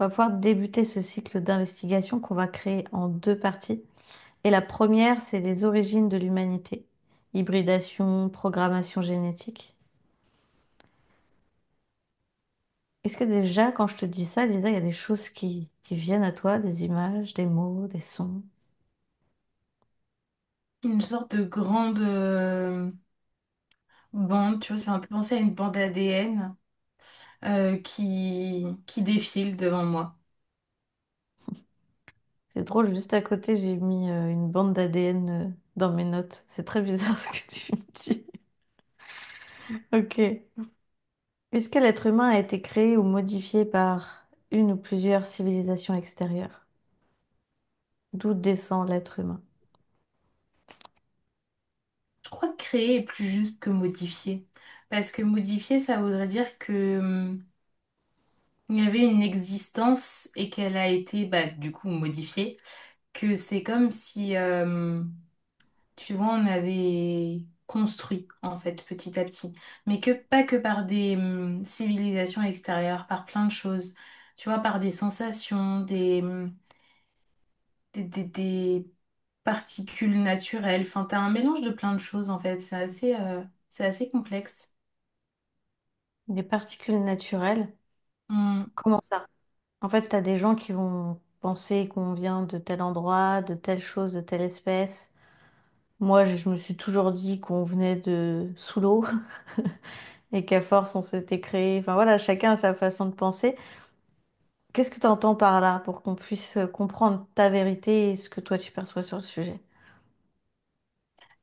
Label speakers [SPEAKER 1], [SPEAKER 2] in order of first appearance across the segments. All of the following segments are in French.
[SPEAKER 1] On va pouvoir débuter ce cycle d'investigation qu'on va créer en deux parties. Et la première, c'est les origines de l'humanité. Hybridation, programmation génétique. Est-ce que déjà, quand je te dis ça, Lisa, il y a des choses qui viennent à toi, des images, des mots, des sons?
[SPEAKER 2] Une sorte de grande bande, tu vois, c'est un peu pensé à une bande ADN qui défile devant moi.
[SPEAKER 1] C'est drôle, juste à côté, j'ai mis une bande d'ADN dans mes notes. C'est très bizarre ce que tu me dis. Ok. Est-ce que l'être humain a été créé ou modifié par une ou plusieurs civilisations extérieures? D'où descend l'être humain?
[SPEAKER 2] Je crois que créer est plus juste que modifier. Parce que modifier, ça voudrait dire que il y avait une existence et qu'elle a été bah, du coup modifiée. Que c'est comme si, tu vois, on avait construit en fait petit à petit. Mais que pas que par des civilisations extérieures, par plein de choses. Tu vois, par des sensations, des particules naturelles. Enfin, t'as un mélange de plein de choses en fait. C'est assez complexe.
[SPEAKER 1] Des particules naturelles?
[SPEAKER 2] Hmm.
[SPEAKER 1] Comment ça? En fait, tu as des gens qui vont penser qu'on vient de tel endroit, de telle chose, de telle espèce. Moi, je me suis toujours dit qu'on venait de sous l'eau et qu'à force, on s'était créé. Enfin voilà, chacun a sa façon de penser. Qu'est-ce que tu entends par là pour qu'on puisse comprendre ta vérité et ce que toi tu perçois sur le sujet?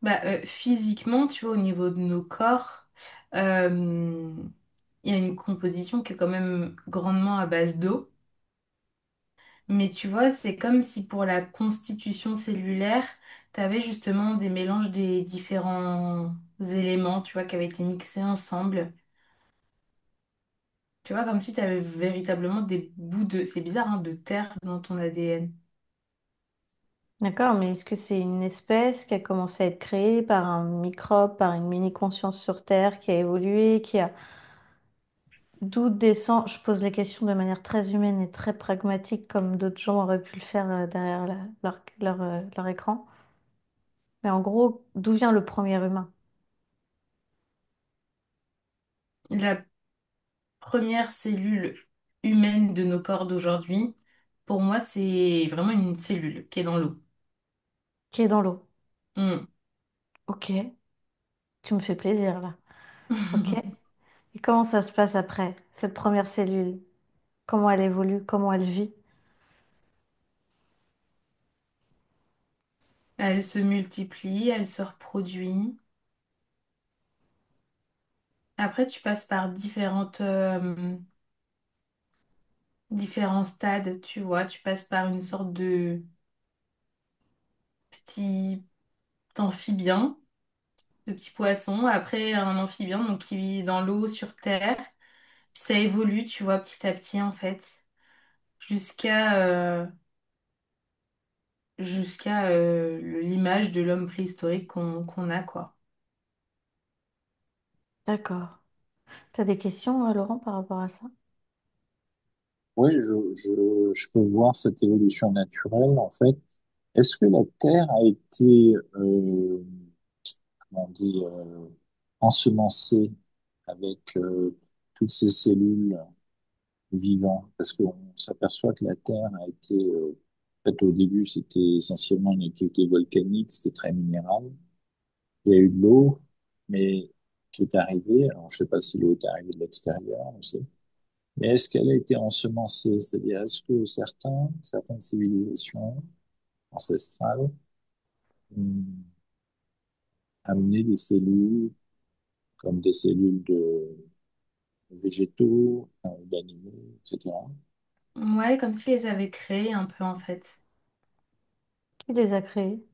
[SPEAKER 2] Bah, physiquement, tu vois, au niveau de nos corps, euh, il y a une composition qui est quand même grandement à base d'eau. Mais tu vois, c'est comme si pour la constitution cellulaire, tu avais justement des mélanges des différents éléments, tu vois, qui avaient été mixés ensemble. Tu vois, comme si tu avais véritablement des bouts de, c'est bizarre, hein, de terre dans ton ADN.
[SPEAKER 1] D'accord, mais est-ce que c'est une espèce qui a commencé à être créée par un microbe, par une mini-conscience sur Terre, qui a évolué, qui a... D'où descend... Je pose les questions de manière très humaine et très pragmatique, comme d'autres gens auraient pu le faire derrière leur écran. Mais en gros, d'où vient le premier humain?
[SPEAKER 2] La première cellule humaine de nos corps d'aujourd'hui, pour moi, c'est vraiment une cellule qui est dans l'eau.
[SPEAKER 1] Qui est dans l'eau.
[SPEAKER 2] Hmm.
[SPEAKER 1] Ok, tu me fais plaisir là. Ok. Et comment ça se passe après, cette première cellule? Comment elle évolue? Comment elle vit?
[SPEAKER 2] Elle se multiplie, elle se reproduit. Après, tu passes par différents stades, tu vois. Tu passes par une sorte de petit amphibien, de petit poisson. Après, un amphibien donc, qui vit dans l'eau, sur terre. Puis ça évolue, tu vois, petit à petit, en fait, jusqu'à l'image de l'homme préhistorique qu'on a, quoi.
[SPEAKER 1] D'accord. T'as des questions, Laurent, par rapport à ça?
[SPEAKER 3] Oui, je peux voir cette évolution naturelle, en fait. Est-ce que la Terre a été, comment on dit, ensemencée avec toutes ces cellules vivantes? Parce qu'on s'aperçoit que la Terre a été, en fait, au début, c'était essentiellement une activité volcanique, c'était très minéral. Il y a eu de l'eau, mais qui est arrivée. Alors, je sais pas si l'eau est arrivée de l'extérieur, on sait. Mais est-ce qu'elle a été ensemencée? C'est-à-dire, est-ce que certaines civilisations ancestrales ont amené des cellules comme des cellules de végétaux, d'animaux, etc.
[SPEAKER 2] Ouais, comme si les avait créés un peu, en fait.
[SPEAKER 1] Qui les a créés?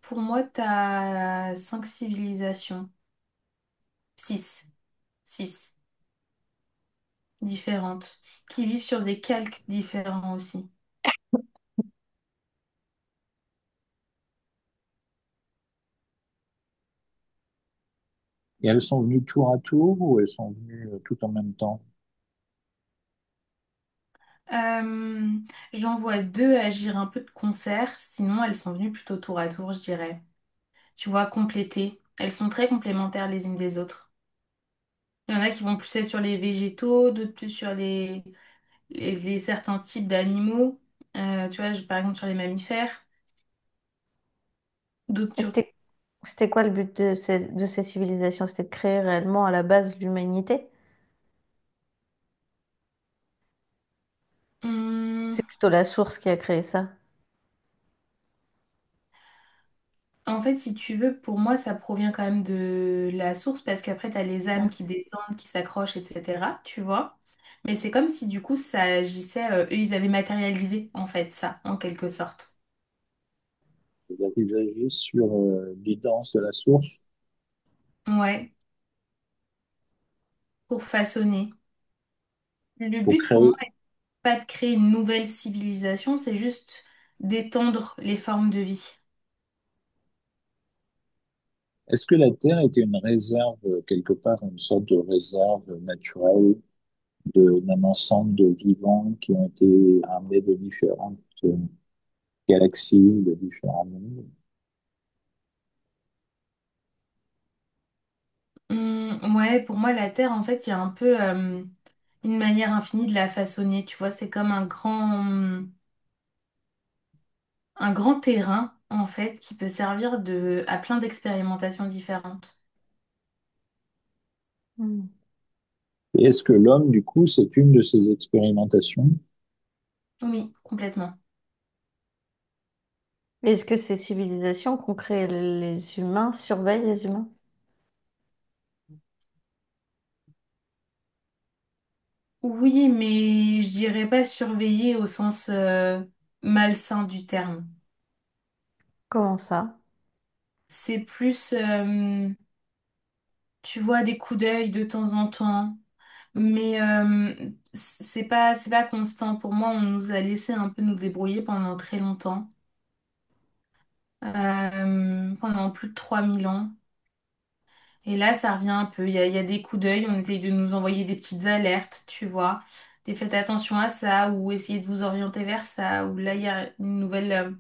[SPEAKER 2] Pour moi, t'as 5 civilisations. Six différentes, qui vivent sur des calques différents aussi.
[SPEAKER 3] Et elles sont venues tour à tour ou elles sont venues tout en même temps?
[SPEAKER 2] Euh, J'en vois deux agir un peu de concert, sinon elles sont venues plutôt tour à tour, je dirais. Tu vois, compléter. Elles sont très complémentaires les unes des autres. Il y en a qui vont plus être sur les végétaux, d'autres plus sur les certains types d'animaux. Tu vois, par exemple sur les mammifères, d'autres
[SPEAKER 1] Et
[SPEAKER 2] sur...
[SPEAKER 1] c'était quoi le but de ces civilisations? C'était de créer réellement à la base l'humanité?
[SPEAKER 2] Hum,
[SPEAKER 1] C'est plutôt la source qui a créé ça.
[SPEAKER 2] En fait, si tu veux, pour moi, ça provient quand même de la source parce qu'après, tu as les âmes
[SPEAKER 1] Ouais.
[SPEAKER 2] qui descendent, qui s'accrochent, etc. Tu vois? Mais c'est comme si du coup, ça agissait, eux, ils avaient matérialisé en fait ça, en quelque sorte.
[SPEAKER 3] C'est-à-dire qu'ils agissent sur guidance de la source
[SPEAKER 2] Ouais, pour façonner. Le
[SPEAKER 3] pour
[SPEAKER 2] but pour moi
[SPEAKER 3] créer.
[SPEAKER 2] n'est pas de créer une nouvelle civilisation, c'est juste d'étendre les formes de vie.
[SPEAKER 3] Est-ce que la Terre était une réserve, quelque part, une sorte de réserve naturelle d'un ensemble de vivants qui ont été amenés de différentes galaxies, de différents mondes?
[SPEAKER 2] Ouais, pour moi, la Terre, en fait, il y a un peu une manière infinie de la façonner. Tu vois, c'est comme un grand terrain, en fait, qui peut servir à plein d'expérimentations différentes.
[SPEAKER 1] Hmm.
[SPEAKER 3] Et est-ce que l'homme, du coup, c'est une de ces expérimentations?
[SPEAKER 2] Oui, complètement.
[SPEAKER 1] Est-ce que ces civilisations qu'ont créées les humains surveillent les humains?
[SPEAKER 2] Oui, mais je dirais pas surveiller au sens malsain du terme.
[SPEAKER 1] Comment ça?
[SPEAKER 2] C'est plus, tu vois, des coups d'œil de temps en temps, mais c'est pas constant. Pour moi, on nous a laissé un peu nous débrouiller pendant très longtemps, pendant plus de 3000 ans. Et là, ça revient un peu. Il y a des coups d'œil, on essaye de nous envoyer des petites alertes, tu vois. Des faites attention à ça, ou essayez de vous orienter vers ça, ou là, il y a une nouvelle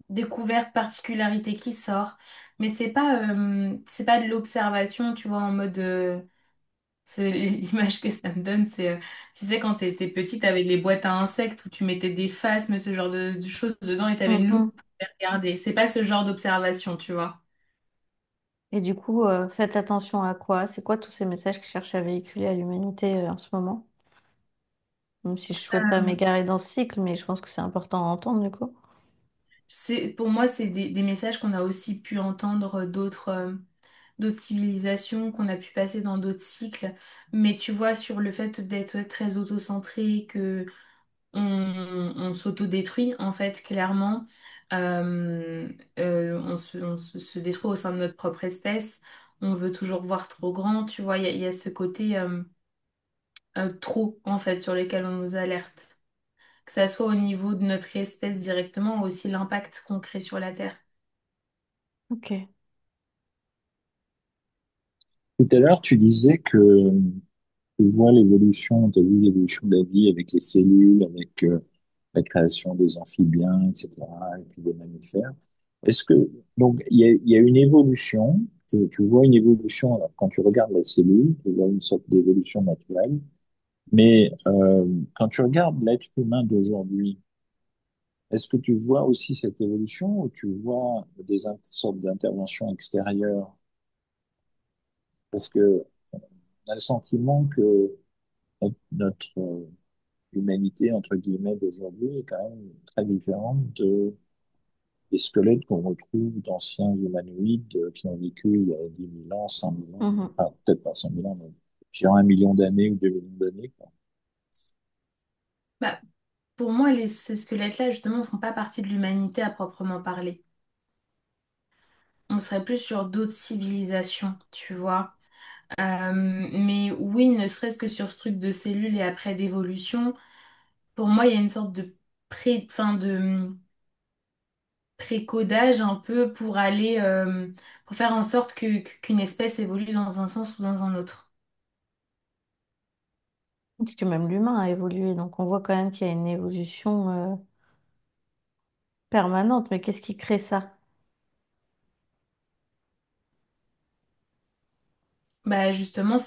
[SPEAKER 2] découverte, particularité qui sort. Mais c'est pas de l'observation, tu vois, en mode. C'est l'image que ça me donne, c'est, tu sais, quand t'étais petite, t'avais les boîtes à insectes où tu mettais des phasmes, ce genre de choses dedans, et t'avais une loupe
[SPEAKER 1] Mhm.
[SPEAKER 2] pour les regarder. C'est pas ce genre d'observation, tu vois.
[SPEAKER 1] Et du coup, faites attention à quoi? C'est quoi tous ces messages qu'ils cherchent à véhiculer à l'humanité en ce moment? Même si je souhaite pas m'égarer dans ce cycle, mais je pense que c'est important à entendre du coup.
[SPEAKER 2] Pour moi, c'est des messages qu'on a aussi pu entendre d'autres civilisations, qu'on a pu passer dans d'autres cycles. Mais tu vois, sur le fait d'être très autocentré, que on s'autodétruit, en fait, clairement. Euh, on se détruit au sein de notre propre espèce. On veut toujours voir trop grand, tu vois. Il y a ce côté trop, en fait, sur lequel on nous alerte. Que ça soit au niveau de notre espèce directement ou aussi l'impact qu'on crée sur la Terre.
[SPEAKER 1] Ok.
[SPEAKER 3] Tout à l'heure, tu disais que tu vois l'évolution, tu as vu l'évolution de la vie avec les cellules, avec la création des amphibiens, etc., et puis des mammifères. Est-ce que, donc, il y a une évolution, tu vois une évolution, alors, quand tu regardes la cellule, tu vois une sorte d'évolution naturelle, mais quand tu regardes l'être humain d'aujourd'hui, est-ce que tu vois aussi cette évolution ou tu vois sortes d'interventions extérieures? Parce que on a le sentiment que notre humanité, entre guillemets, d'aujourd'hui est quand même très différente des squelettes qu'on retrouve d'anciens humanoïdes qui ont vécu il y a 10 000 ans, 100 000 ans,
[SPEAKER 1] Mhm.
[SPEAKER 3] enfin peut-être pas 100 000 ans, mais je dirais 1 million d'années ou 2 millions d'années, quoi.
[SPEAKER 2] Bah, pour moi, ces squelettes-là, justement, font pas partie de l'humanité à proprement parler. On serait plus sur d'autres civilisations, tu vois. Mais oui, ne serait-ce que sur ce truc de cellules et après d'évolution, pour moi, il y a une sorte de précodage un peu pour aller, pour faire en sorte qu'une espèce évolue dans un sens ou dans un autre.
[SPEAKER 1] Parce que même l'humain a évolué, donc on voit quand même qu'il y a une évolution permanente. Mais qu'est-ce qui crée ça?
[SPEAKER 2] Bah justement,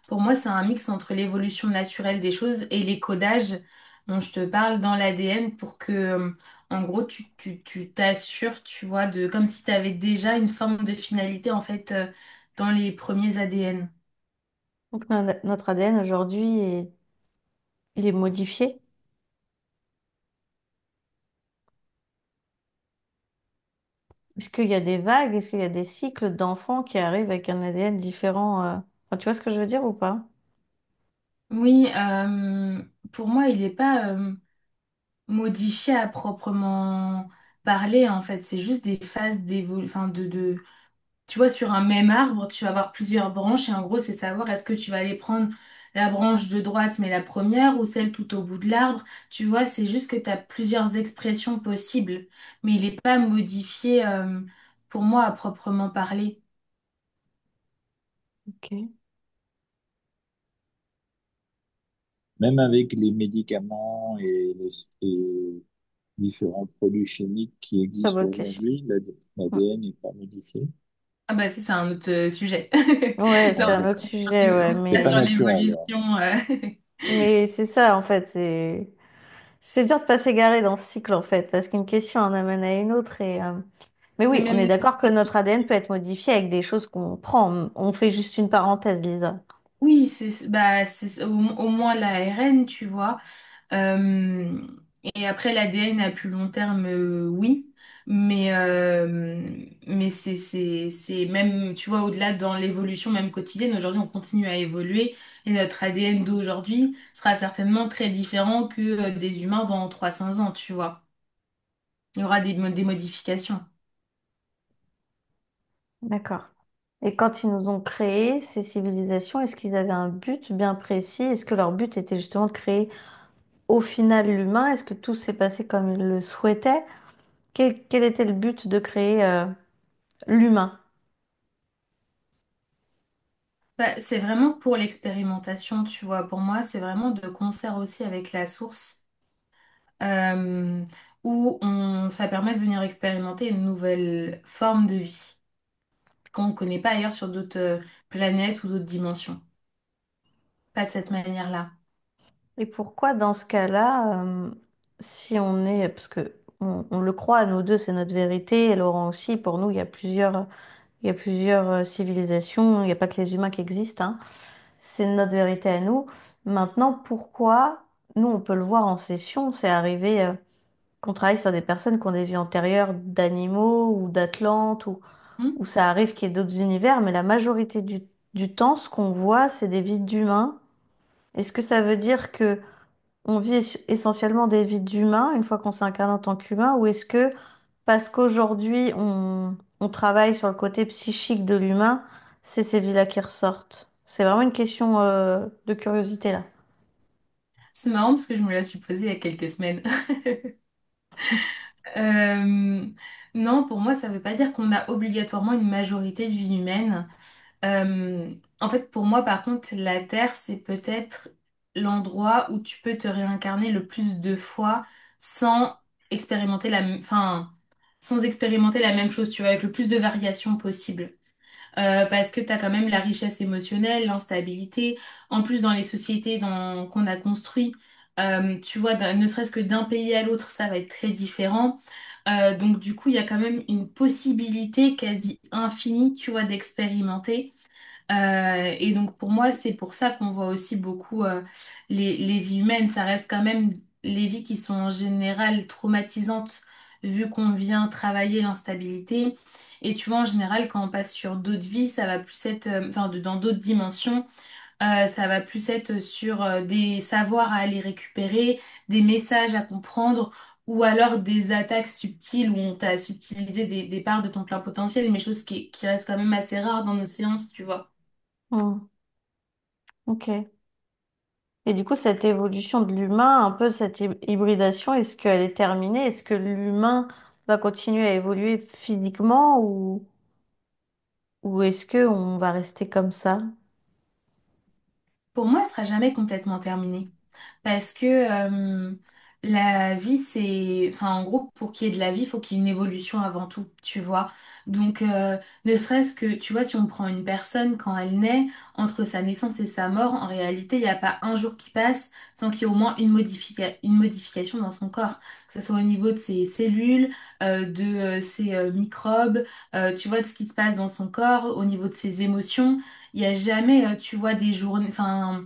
[SPEAKER 2] pour moi, c'est un mix entre l'évolution naturelle des choses et les codages dont je te parle dans l'ADN pour que, en gros, tu t'assures, tu vois, comme si tu avais déjà une forme de finalité, en fait, dans les premiers ADN.
[SPEAKER 1] Donc notre ADN aujourd'hui, il est modifié. Est-ce qu'il y a des vagues? Est-ce qu'il y a des cycles d'enfants qui arrivent avec un ADN différent Enfin, tu vois ce que je veux dire ou pas?
[SPEAKER 2] Oui, pour moi, il n'est pas modifié à proprement parler, en fait. C'est juste des phases d'évolution, enfin, tu vois, sur un même arbre, tu vas avoir plusieurs branches et en gros, c'est savoir est-ce que tu vas aller prendre la branche de droite, mais la première, ou celle tout au bout de l'arbre. Tu vois, c'est juste que tu as plusieurs expressions possibles, mais il n'est pas modifié, pour moi, à proprement parler.
[SPEAKER 1] Ok.
[SPEAKER 3] Même avec les médicaments et les différents produits chimiques qui
[SPEAKER 1] Très
[SPEAKER 3] existent
[SPEAKER 1] bonne question.
[SPEAKER 3] aujourd'hui,
[SPEAKER 1] Mm.
[SPEAKER 3] l'ADN n'est pas modifié.
[SPEAKER 2] Ah bah ça, c'est un autre sujet.
[SPEAKER 1] Ouais,
[SPEAKER 2] Non,
[SPEAKER 1] c'est un autre sujet, ouais,
[SPEAKER 3] C'est
[SPEAKER 2] pas
[SPEAKER 3] pas
[SPEAKER 2] sur
[SPEAKER 1] mais
[SPEAKER 3] naturel, ouais.
[SPEAKER 2] l'évolution.
[SPEAKER 1] mais c'est ça en fait, c'est dur de pas s'égarer dans ce cycle en fait, parce qu'une question en amène à une autre mais
[SPEAKER 2] Mais
[SPEAKER 1] oui, on est
[SPEAKER 2] même
[SPEAKER 1] d'accord que notre ADN peut être modifié avec des choses qu'on prend. On fait juste une parenthèse, Lisa.
[SPEAKER 2] oui, bah, au moins l'ARN, tu vois. Euh, et après, l'ADN à plus long terme, oui. Mais c'est même, tu vois, au-delà dans l'évolution même quotidienne, aujourd'hui, on continue à évoluer et notre ADN d'aujourd'hui sera certainement très différent que des humains dans 300 ans, tu vois. Il y aura des modifications.
[SPEAKER 1] D'accord. Et quand ils nous ont créé ces civilisations, est-ce qu'ils avaient un but bien précis? Est-ce que leur but était justement de créer au final l'humain? Est-ce que tout s'est passé comme ils le souhaitaient? Quel était le but de créer l'humain?
[SPEAKER 2] Bah, c'est vraiment pour l'expérimentation, tu vois. Pour moi, c'est vraiment de concert aussi avec la source, euh, ça permet de venir expérimenter une nouvelle forme de vie qu'on ne connaît pas ailleurs sur d'autres planètes ou d'autres dimensions. Pas de cette manière-là.
[SPEAKER 1] Et pourquoi dans ce cas-là, si on est, parce que on le croit, nous deux, c'est notre vérité, et Laurent aussi, pour nous, il y a plusieurs civilisations, il n'y a pas que les humains qui existent, hein. C'est notre vérité à nous. Maintenant, pourquoi, nous, on peut le voir en session, c'est arrivé qu'on travaille sur des personnes qui ont des vies antérieures d'animaux ou d'Atlantes,
[SPEAKER 2] Hmm.
[SPEAKER 1] ou ça arrive qu'il y ait d'autres univers, mais la majorité du temps, ce qu'on voit, c'est des vies d'humains. Est-ce que ça veut dire que on vit essentiellement des vies d'humains une fois qu'on s'incarne en tant qu'humain, ou est-ce que parce qu'aujourd'hui on travaille sur le côté psychique de l'humain, c'est ces vies-là qui ressortent? C'est vraiment une question de curiosité là.
[SPEAKER 2] C'est marrant parce que je me la suis posée il y a quelques semaines. Euh, non, pour moi, ça ne veut pas dire qu'on a obligatoirement une majorité de vie humaine. En fait, pour moi, par contre, la Terre, c'est peut-être l'endroit où tu peux te réincarner le plus de fois sans expérimenter sans expérimenter la même chose, tu vois, avec le plus de variations possible. Parce que tu as quand même la richesse émotionnelle, l'instabilité. En plus, dans les sociétés qu'on a construit, tu vois, ne serait-ce que d'un pays à l'autre, ça va être très différent. Donc, du coup, il y a quand même une possibilité quasi infinie, tu vois, d'expérimenter. Et donc pour moi, c'est pour ça qu'on voit aussi beaucoup les vies humaines. Ça reste quand même les vies qui sont en général traumatisantes vu qu'on vient travailler l'instabilité. Et tu vois, en général, quand on passe sur d'autres vies, ça va plus être, dans d'autres dimensions, ça va plus être sur des savoirs à aller récupérer, des messages à comprendre. Ou alors des attaques subtiles où on t'a subtilisé des parts de ton plein potentiel, mais chose qui reste quand même assez rare dans nos séances, tu vois.
[SPEAKER 1] Hmm, ok. Et du coup, cette évolution de l'humain, un peu cette hybridation, est-ce qu'elle est terminée? Est-ce que l'humain va continuer à évoluer physiquement ou est-ce que on va rester comme ça?
[SPEAKER 2] Pour moi, ce sera jamais complètement terminé. Parce que la vie, c'est... Enfin, en gros, pour qu'il y ait de la vie, il faut qu'il y ait une évolution avant tout, tu vois. Donc, ne serait-ce que, tu vois, si on prend une personne quand elle naît, entre sa naissance et sa mort, en réalité, il n'y a pas un jour qui passe sans qu'il y ait au moins une modification dans son corps. Que ce soit au niveau de ses cellules, de ses microbes, tu vois, de ce qui se passe dans son corps, au niveau de ses émotions. Il n'y a jamais, tu vois, des journées... Enfin,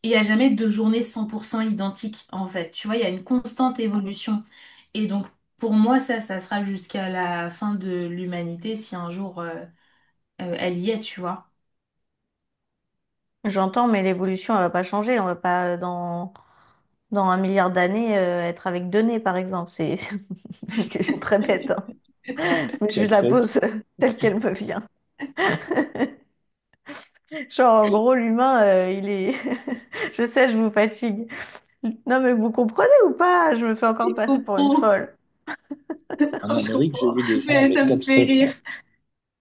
[SPEAKER 2] il n'y a jamais de journée 100% identique, en fait. Tu vois, il y a une constante évolution. Et donc, pour moi, ça sera jusqu'à la fin de l'humanité, si un jour elle y est, tu vois.
[SPEAKER 1] J'entends, mais l'évolution, elle va pas changer. On va pas dans 1 milliard d'années être avec 2 nez, par exemple. C'est une question très bête, hein. Mais je
[SPEAKER 3] Quatre
[SPEAKER 1] la pose
[SPEAKER 3] fesses.
[SPEAKER 1] telle qu'elle me vient. Genre, en gros, l'humain, il est... Je sais, je vous fatigue. Non, mais vous comprenez ou pas? Je me fais encore
[SPEAKER 2] Je
[SPEAKER 1] passer pour une
[SPEAKER 2] comprends,
[SPEAKER 1] folle.
[SPEAKER 3] En
[SPEAKER 2] je
[SPEAKER 3] Amérique, j'ai
[SPEAKER 2] comprends,
[SPEAKER 3] vu des gens
[SPEAKER 2] mais ça
[SPEAKER 3] avec
[SPEAKER 2] me
[SPEAKER 3] quatre
[SPEAKER 2] fait
[SPEAKER 3] fesses,
[SPEAKER 2] rire.
[SPEAKER 3] hein.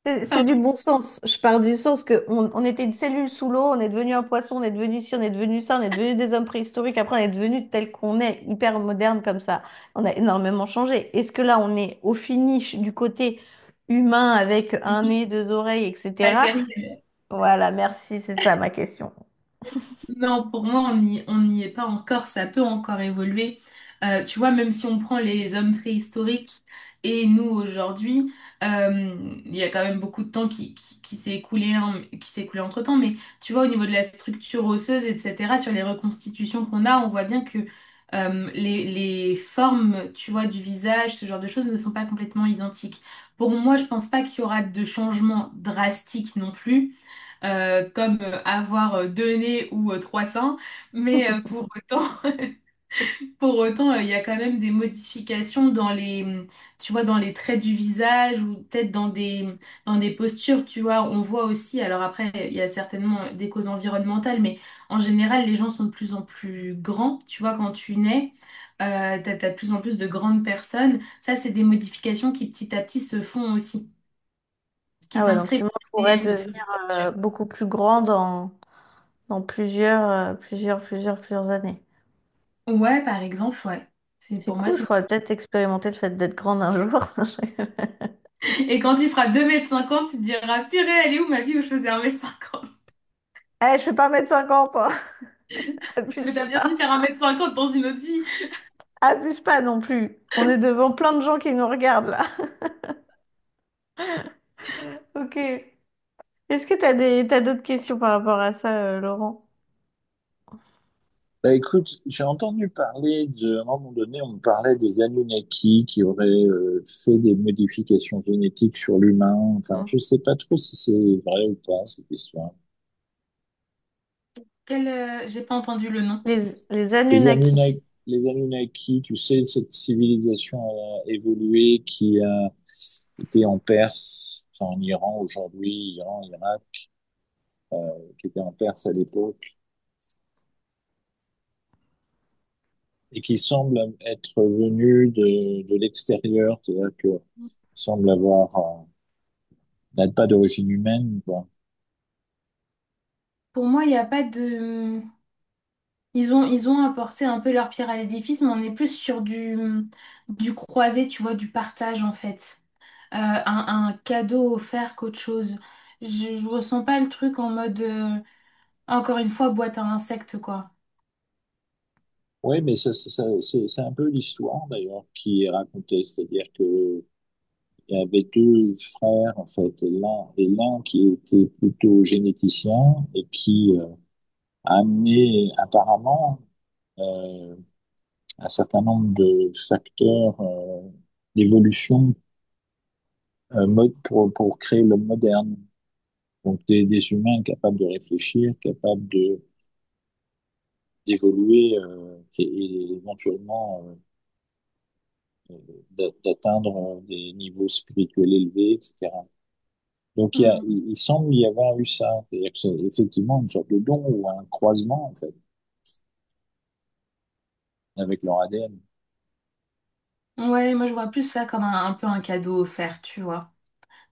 [SPEAKER 1] C'est du
[SPEAKER 2] Pardon.
[SPEAKER 1] bon sens. Je pars du sens que on était une cellule sous l'eau, on est devenu un poisson, on est devenu ci, on est devenu ça, on est devenu des hommes préhistoriques. Après, on est devenu tel qu'on est, hyper moderne comme ça. On a énormément changé. Est-ce que là, on est au finish du côté humain avec un nez, deux oreilles, etc.
[SPEAKER 2] Matériel.
[SPEAKER 1] Voilà, merci, c'est ça ma question.
[SPEAKER 2] Non, pour moi, on n'y est pas encore, ça peut encore évoluer. Tu vois, même si on prend les hommes préhistoriques et nous aujourd'hui, il y a quand même beaucoup de temps qui s'est écoulé, hein, qui s'est écoulé entre-temps, mais tu vois, au niveau de la structure osseuse, etc., sur les reconstitutions qu'on a, on voit bien que les formes, tu vois, du visage, ce genre de choses ne sont pas complètement identiques. Pour moi, je pense pas qu'il y aura de changement drastique non plus comme avoir deux nez ou trois seins, mais pour autant, pour autant, il y a quand même des modifications dans tu vois, dans les traits du visage ou peut-être dans des postures, tu vois, on voit aussi, alors après, il y a certainement des causes environnementales, mais en général, les gens sont de plus en plus grands, tu vois, quand tu nais. T'as de plus en plus de grandes personnes. Ça, c'est des modifications qui petit à petit se font aussi, qui
[SPEAKER 1] Ah ouais, donc
[SPEAKER 2] s'inscrivent
[SPEAKER 1] l'humain
[SPEAKER 2] dans
[SPEAKER 1] pourrait
[SPEAKER 2] une
[SPEAKER 1] devenir
[SPEAKER 2] structure.
[SPEAKER 1] beaucoup plus grand dans plusieurs années.
[SPEAKER 2] Ouais, par exemple, ouais. C'est
[SPEAKER 1] C'est
[SPEAKER 2] pour moi,
[SPEAKER 1] cool, je
[SPEAKER 2] c'est...
[SPEAKER 1] pourrais peut-être expérimenter le fait d'être grande un jour.
[SPEAKER 2] Et quand tu feras 2,50 m, tu te diras, purée, elle est où ma vie où je faisais 1,50 m?
[SPEAKER 1] Eh, je fais pas 1,50 m, hein.
[SPEAKER 2] Mais
[SPEAKER 1] Abuse
[SPEAKER 2] t'as bien fait de
[SPEAKER 1] pas.
[SPEAKER 2] faire 1,50 m dans une autre vie.
[SPEAKER 1] Abuse pas non plus. On est devant plein de gens qui nous regardent là. Ok. Est-ce que t'as d'autres questions par rapport à ça, Laurent?
[SPEAKER 3] Bah écoute, j'ai entendu parler à un moment donné, on me parlait des Anunnaki qui auraient fait des modifications génétiques sur l'humain. Enfin,
[SPEAKER 1] Hmm.
[SPEAKER 3] je sais pas trop si c'est vrai ou pas, cette histoire.
[SPEAKER 2] J'ai pas entendu le nom.
[SPEAKER 1] Les Anunnaki.
[SPEAKER 3] Les Anunnaki, tu sais, cette civilisation évoluée qui a été en Perse, enfin en Iran aujourd'hui, Iran, Irak, qui était en Perse à l'époque, et qui semble être venue de l'extérieur, c'est-à-dire que semble avoir n'a pas d'origine humaine, quoi.
[SPEAKER 2] Pour moi, il n'y a pas de... ils ont apporté un peu leur pierre à l'édifice, mais on est plus sur du croisé, tu vois, du partage en fait. Un cadeau offert qu'autre chose. Je ressens pas le truc en mode, encore une fois, boîte à insectes, quoi.
[SPEAKER 3] Oui, mais c'est un peu l'histoire d'ailleurs qui est racontée, c'est-à-dire que il y avait deux frères en fait, et l'un qui était plutôt généticien et qui a amené apparemment euh, un certain nombre de facteurs d'évolution mode pour créer l'homme moderne. Donc des humains capables de réfléchir, capables de d'évoluer et éventuellement d'atteindre des niveaux spirituels élevés, etc. Donc
[SPEAKER 2] Hmm.
[SPEAKER 3] il semble y avoir eu ça, c'est-à-dire que c'est effectivement une sorte de don ou un croisement en fait avec leur ADN.
[SPEAKER 2] Ouais, moi je vois plus ça comme un peu un cadeau offert, tu vois.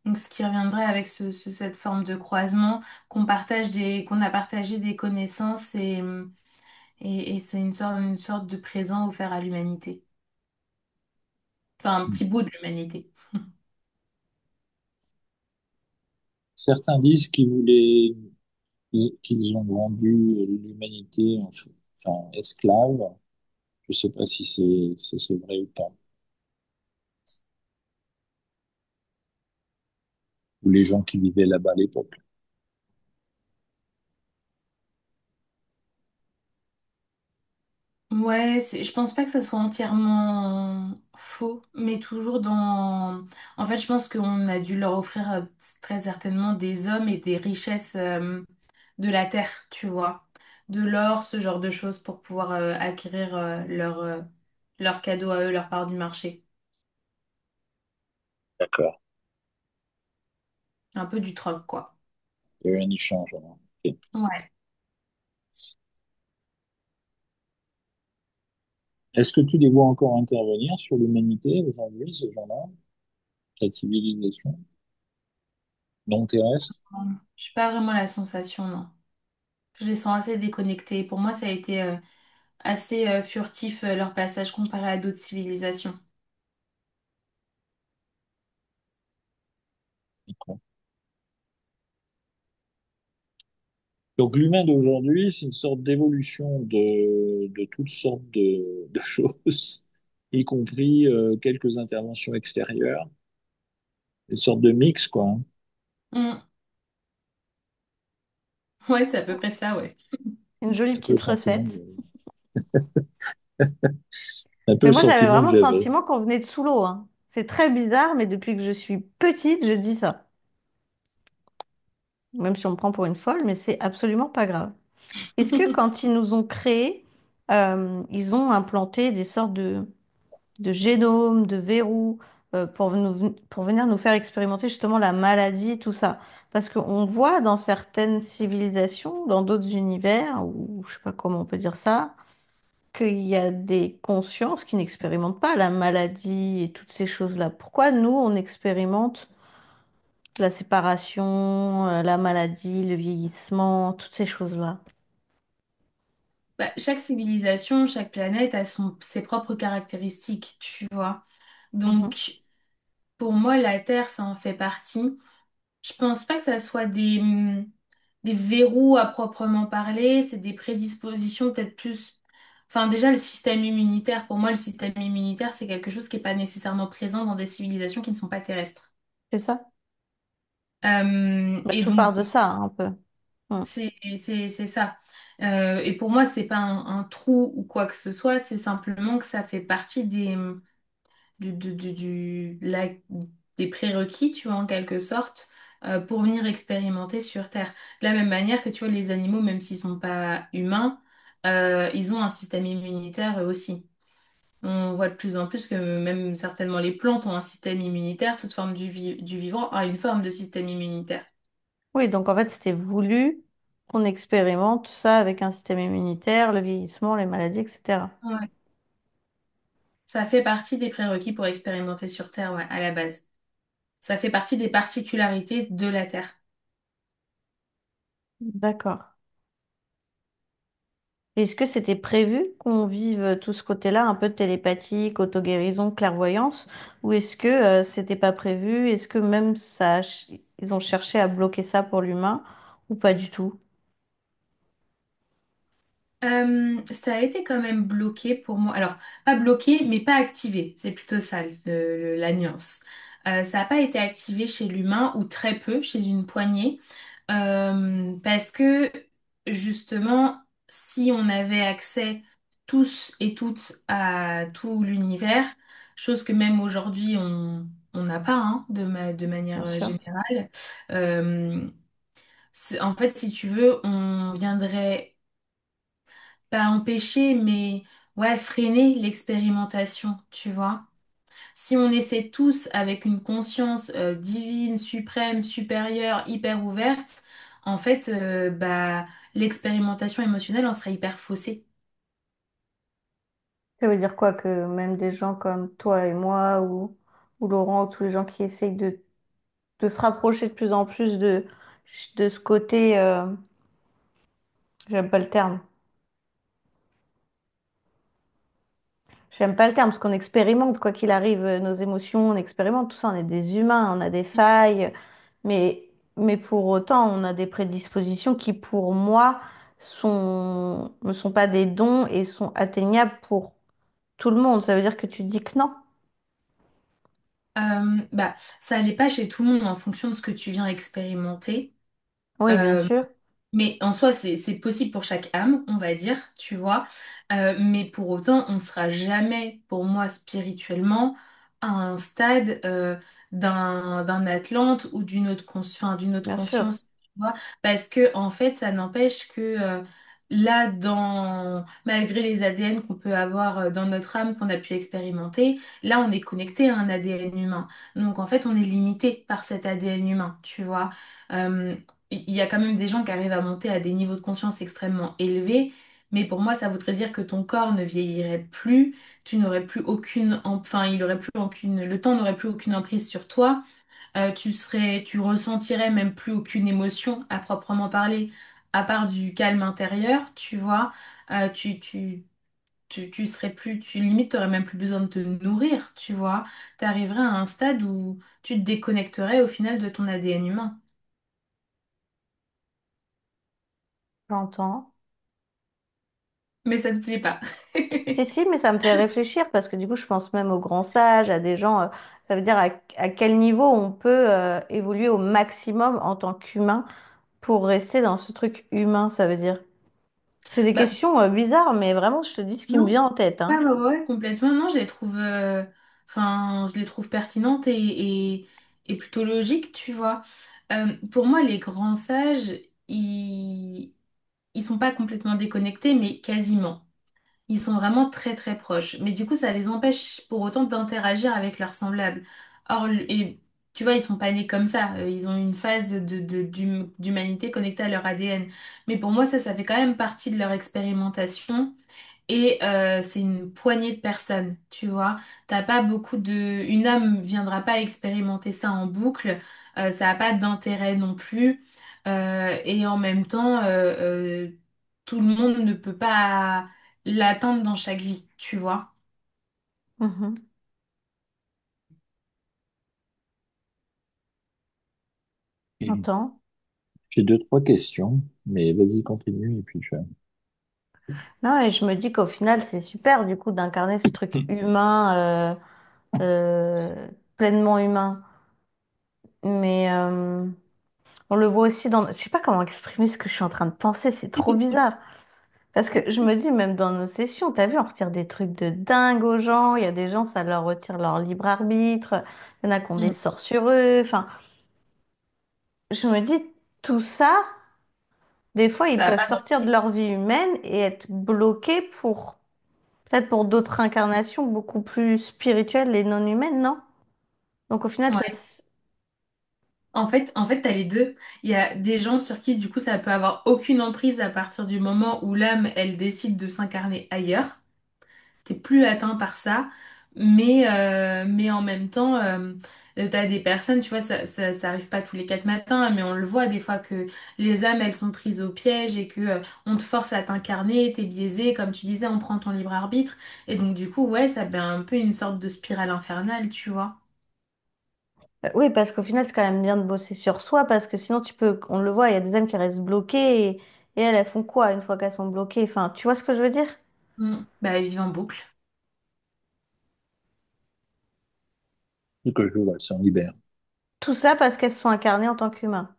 [SPEAKER 2] Donc ce qui reviendrait avec cette forme de croisement, qu'on a partagé des connaissances et c'est une sorte de présent offert à l'humanité. Enfin, un petit bout de l'humanité.
[SPEAKER 3] Certains disent qu'ils ont vendu l'humanité, enfin, esclave. Je sais pas si c'est vrai ou pas. Ou les gens qui vivaient là-bas à l'époque.
[SPEAKER 2] Ouais, je pense pas que ça soit entièrement faux, mais toujours dans... En fait, je pense qu'on a dû leur offrir très certainement des hommes et des richesses de la terre, tu vois. De l'or, ce genre de choses pour pouvoir acquérir leur cadeau à eux, leur part du marché.
[SPEAKER 3] D'accord.
[SPEAKER 2] Un peu du troc, quoi.
[SPEAKER 3] Il y a eu un échange, alors. Ok.
[SPEAKER 2] Ouais.
[SPEAKER 3] Est-ce que tu les vois encore intervenir sur l'humanité aujourd'hui, ces gens-là, la civilisation non terrestre?
[SPEAKER 2] Je suis pas vraiment la sensation, non. Je les sens assez déconnectés. Pour moi, ça a été assez furtif leur passage comparé à d'autres civilisations.
[SPEAKER 3] D'accord. Donc l'humain d'aujourd'hui, c'est une sorte d'évolution de toutes sortes de choses, y compris quelques interventions extérieures, une sorte de mix, quoi, hein.
[SPEAKER 2] Mm. Ouais, c'est à peu près ça, ouais.
[SPEAKER 1] Une jolie
[SPEAKER 3] Un peu le
[SPEAKER 1] petite
[SPEAKER 3] sentiment
[SPEAKER 1] recette.
[SPEAKER 3] un peu
[SPEAKER 1] Mais
[SPEAKER 3] le
[SPEAKER 1] moi, j'avais
[SPEAKER 3] sentiment que
[SPEAKER 1] vraiment le
[SPEAKER 3] j'avais.
[SPEAKER 1] sentiment qu'on venait de sous l'eau, hein. C'est très bizarre, mais depuis que je suis petite, je dis ça. Même si on me prend pour une folle, mais c'est absolument pas grave. Est-ce que quand ils nous ont créés, ils ont implanté des sortes de génomes, de verrous, pour venir nous faire expérimenter justement la maladie, tout ça? Parce qu'on voit dans certaines civilisations, dans d'autres univers, ou je sais pas comment on peut dire ça, qu'il y a des consciences qui n'expérimentent pas la maladie et toutes ces choses-là. Pourquoi nous, on expérimente la séparation, la maladie, le vieillissement, toutes ces choses-là?
[SPEAKER 2] Bah, chaque civilisation, chaque planète a ses propres caractéristiques, tu vois.
[SPEAKER 1] Mhm.
[SPEAKER 2] Donc, pour moi, la Terre, ça en fait partie. Je pense pas que ça soit des verrous à proprement parler, c'est des prédispositions peut-être plus... Enfin, déjà, le système immunitaire, pour moi, le système immunitaire, c'est quelque chose qui n'est pas nécessairement présent dans des civilisations qui ne sont pas terrestres.
[SPEAKER 1] C'est ça? Bah,
[SPEAKER 2] Et
[SPEAKER 1] tout
[SPEAKER 2] donc,
[SPEAKER 1] part de ça, hein, un peu. Mm.
[SPEAKER 2] c'est ça. Et pour moi, c'est pas un trou ou quoi que ce soit, c'est simplement que ça fait partie des prérequis, tu vois, en quelque sorte, pour venir expérimenter sur Terre. De la même manière que, tu vois, les animaux, même s'ils sont pas humains, ils ont un système immunitaire eux aussi. On voit de plus en plus que même certainement les plantes ont un système immunitaire, toute forme du vivant a une forme de système immunitaire.
[SPEAKER 1] Oui, donc en fait, c'était voulu qu'on expérimente ça avec un système immunitaire, le vieillissement, les maladies, etc.
[SPEAKER 2] Ouais. Ça fait partie des prérequis pour expérimenter sur Terre, ouais, à la base. Ça fait partie des particularités de la Terre.
[SPEAKER 1] D'accord. Est-ce que c'était prévu qu'on vive tout ce côté-là, un peu de télépathique, auto-guérison, clairvoyance, ou est-ce que c'était pas prévu? Est-ce que même ils ont cherché à bloquer ça pour l'humain ou pas du tout?
[SPEAKER 2] Ça a été quand même bloqué pour moi. Alors, pas bloqué, mais pas activé. C'est plutôt ça la nuance. Ça n'a pas été activé chez l'humain ou très peu, chez une poignée. Parce que justement, si on avait accès tous et toutes à tout l'univers, chose que même aujourd'hui on n'a pas hein, de manière
[SPEAKER 1] Bien sûr.
[SPEAKER 2] générale, euh, en fait, si tu veux, on viendrait pas empêcher, mais ouais, freiner l'expérimentation, tu vois. Si on essaie tous avec une conscience divine, suprême, supérieure, hyper ouverte, en fait, bah, l'expérimentation émotionnelle en serait hyper faussée.
[SPEAKER 1] Ça veut dire quoi que même des gens comme toi et moi ou Laurent ou tous les gens qui essayent de se rapprocher de plus en plus de ce côté, j'aime pas le terme. J'aime pas le terme parce qu'on expérimente, quoi qu'il arrive, nos émotions, on expérimente tout ça, on est des humains, on a des failles, mais, mais pour autant, on a des prédispositions qui, pour moi, ne sont pas des dons et sont atteignables pour tout le monde. Ça veut dire que tu dis que non.
[SPEAKER 2] Bah, ça allait pas chez tout le monde en fonction de ce que tu viens expérimenter.
[SPEAKER 1] Oui, bien
[SPEAKER 2] Euh,
[SPEAKER 1] sûr,
[SPEAKER 2] Mais en soi, c'est possible pour chaque âme, on va dire, tu vois. Mais pour autant, on sera jamais, pour moi, spirituellement, à un stade d'un Atlante ou d'une autre
[SPEAKER 1] bien sûr.
[SPEAKER 2] conscience, tu vois. Parce que, en fait, ça n'empêche que là, malgré les ADN qu'on peut avoir dans notre âme, qu'on a pu expérimenter, là, on est connecté à un ADN humain. Donc, en fait, on est limité par cet ADN humain, tu vois. Euh, il y a quand même des gens qui arrivent à monter à des niveaux de conscience extrêmement élevés, mais pour moi, ça voudrait dire que ton corps ne vieillirait plus, tu n'aurais plus enfin, il aurait plus aucune, le temps n'aurait plus aucune emprise sur toi, tu ressentirais même plus aucune émotion à proprement parler, à part du calme intérieur, tu vois. Euh, tu, tu, tu serais plus, tu limite, t'aurais même plus besoin de te nourrir, tu vois. T'arriverais à un stade où tu te déconnecterais au final de ton ADN humain.
[SPEAKER 1] J'entends.
[SPEAKER 2] Mais ça te plaît pas.
[SPEAKER 1] Si, si, mais ça me fait réfléchir parce que du coup, je pense même aux grands sages, à des gens, ça veut dire à quel niveau on peut évoluer au maximum en tant qu'humain pour rester dans ce truc humain, ça veut dire. C'est des
[SPEAKER 2] Bah,
[SPEAKER 1] questions bizarres, mais vraiment, je te dis ce qui me
[SPEAKER 2] non,
[SPEAKER 1] vient en tête,
[SPEAKER 2] ouais,
[SPEAKER 1] hein.
[SPEAKER 2] ouais, ouais, complètement. Non, je les trouve, enfin, je les trouve pertinentes et plutôt logiques, tu vois. Pour moi, les grands sages, ils sont pas complètement déconnectés, mais quasiment. Ils sont vraiment très très proches. Mais du coup, ça les empêche pour autant d'interagir avec leurs semblables. Et tu vois, ils sont pas nés comme ça. Ils ont une phase d'humanité connectée à leur ADN. Mais pour moi, ça fait quand même partie de leur expérimentation. Et c'est une poignée de personnes, tu vois. T'as pas beaucoup de... Une âme viendra pas expérimenter ça en boucle. Ça n'a pas d'intérêt non plus. Et en même temps, tout le monde ne peut pas l'atteindre dans chaque vie, tu vois.
[SPEAKER 1] Mhm.
[SPEAKER 3] Et
[SPEAKER 1] J'entends.
[SPEAKER 3] j'ai deux, trois questions, mais vas-y, continue, et puis je...
[SPEAKER 1] Non, et je me dis qu'au final, c'est super, du coup, d'incarner ce truc humain, pleinement humain. Mais on le voit aussi dans... Je sais pas comment exprimer ce que je suis en train de penser, c'est trop bizarre. Parce que je me dis, même dans nos sessions, t'as vu, on retire des trucs de dingue aux gens. Il y a des gens, ça leur retire leur libre arbitre. Il y en a qui ont des
[SPEAKER 2] Mm.
[SPEAKER 1] sorts sur eux. Enfin, je me dis, tout ça, des fois, ils
[SPEAKER 2] Ça va
[SPEAKER 1] peuvent
[SPEAKER 2] pas
[SPEAKER 1] sortir de
[SPEAKER 2] marcher.
[SPEAKER 1] leur vie humaine et être bloqués pour, peut-être pour d'autres incarnations beaucoup plus spirituelles et non humaines, non? Donc au final,
[SPEAKER 2] Ouais. En fait, t'as les deux. Il y a des gens sur qui, du coup, ça peut avoir aucune emprise à partir du moment où l'âme, elle décide de s'incarner ailleurs. T'es plus atteint par ça, mais en même temps, t'as des personnes, tu vois, ça arrive pas tous les quatre matins, mais on le voit des fois que les âmes, elles sont prises au piège et que on te force à t'incarner, t'es biaisé, comme tu disais, on prend ton libre arbitre, et donc du coup, ouais, ça fait un peu une sorte de spirale infernale, tu vois.
[SPEAKER 1] oui, parce qu'au final, c'est quand même bien de bosser sur soi, parce que sinon, tu peux, on le voit, il y a des âmes qui restent bloquées, et elles font quoi une fois qu'elles sont bloquées? Enfin, tu vois ce que je veux dire?
[SPEAKER 2] Mm. Bah, vivre en boucle.
[SPEAKER 3] Ce que je veux, ouais, s'en libère.
[SPEAKER 1] Tout ça parce qu'elles sont incarnées en tant qu'humains.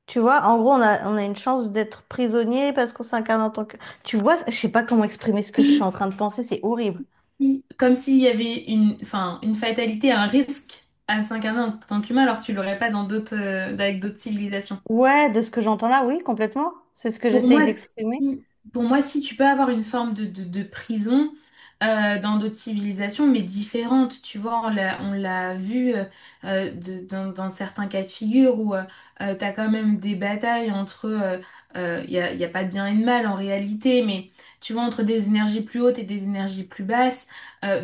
[SPEAKER 1] Tu vois, en gros, on a une chance d'être prisonnier parce qu'on s'incarne en tant que... Tu vois, je sais pas comment exprimer ce que je suis en train de penser, c'est horrible.
[SPEAKER 2] Comme s'il y avait enfin, une fatalité, un risque à s'incarner en tant qu'humain, alors que tu l'aurais pas dans avec d'autres civilisations.
[SPEAKER 1] Ouais, de ce que j'entends là, oui, complètement. C'est ce que
[SPEAKER 2] Pour
[SPEAKER 1] j'essaye
[SPEAKER 2] moi,
[SPEAKER 1] d'exprimer.
[SPEAKER 2] pour moi, si tu peux avoir une forme de prison, dans d'autres civilisations, mais différentes. Tu vois, on l'a vu dans certains cas de figure où t'as quand même des batailles entre... y a pas de bien et de mal en réalité, mais tu vois, entre des énergies plus hautes et des énergies plus basses.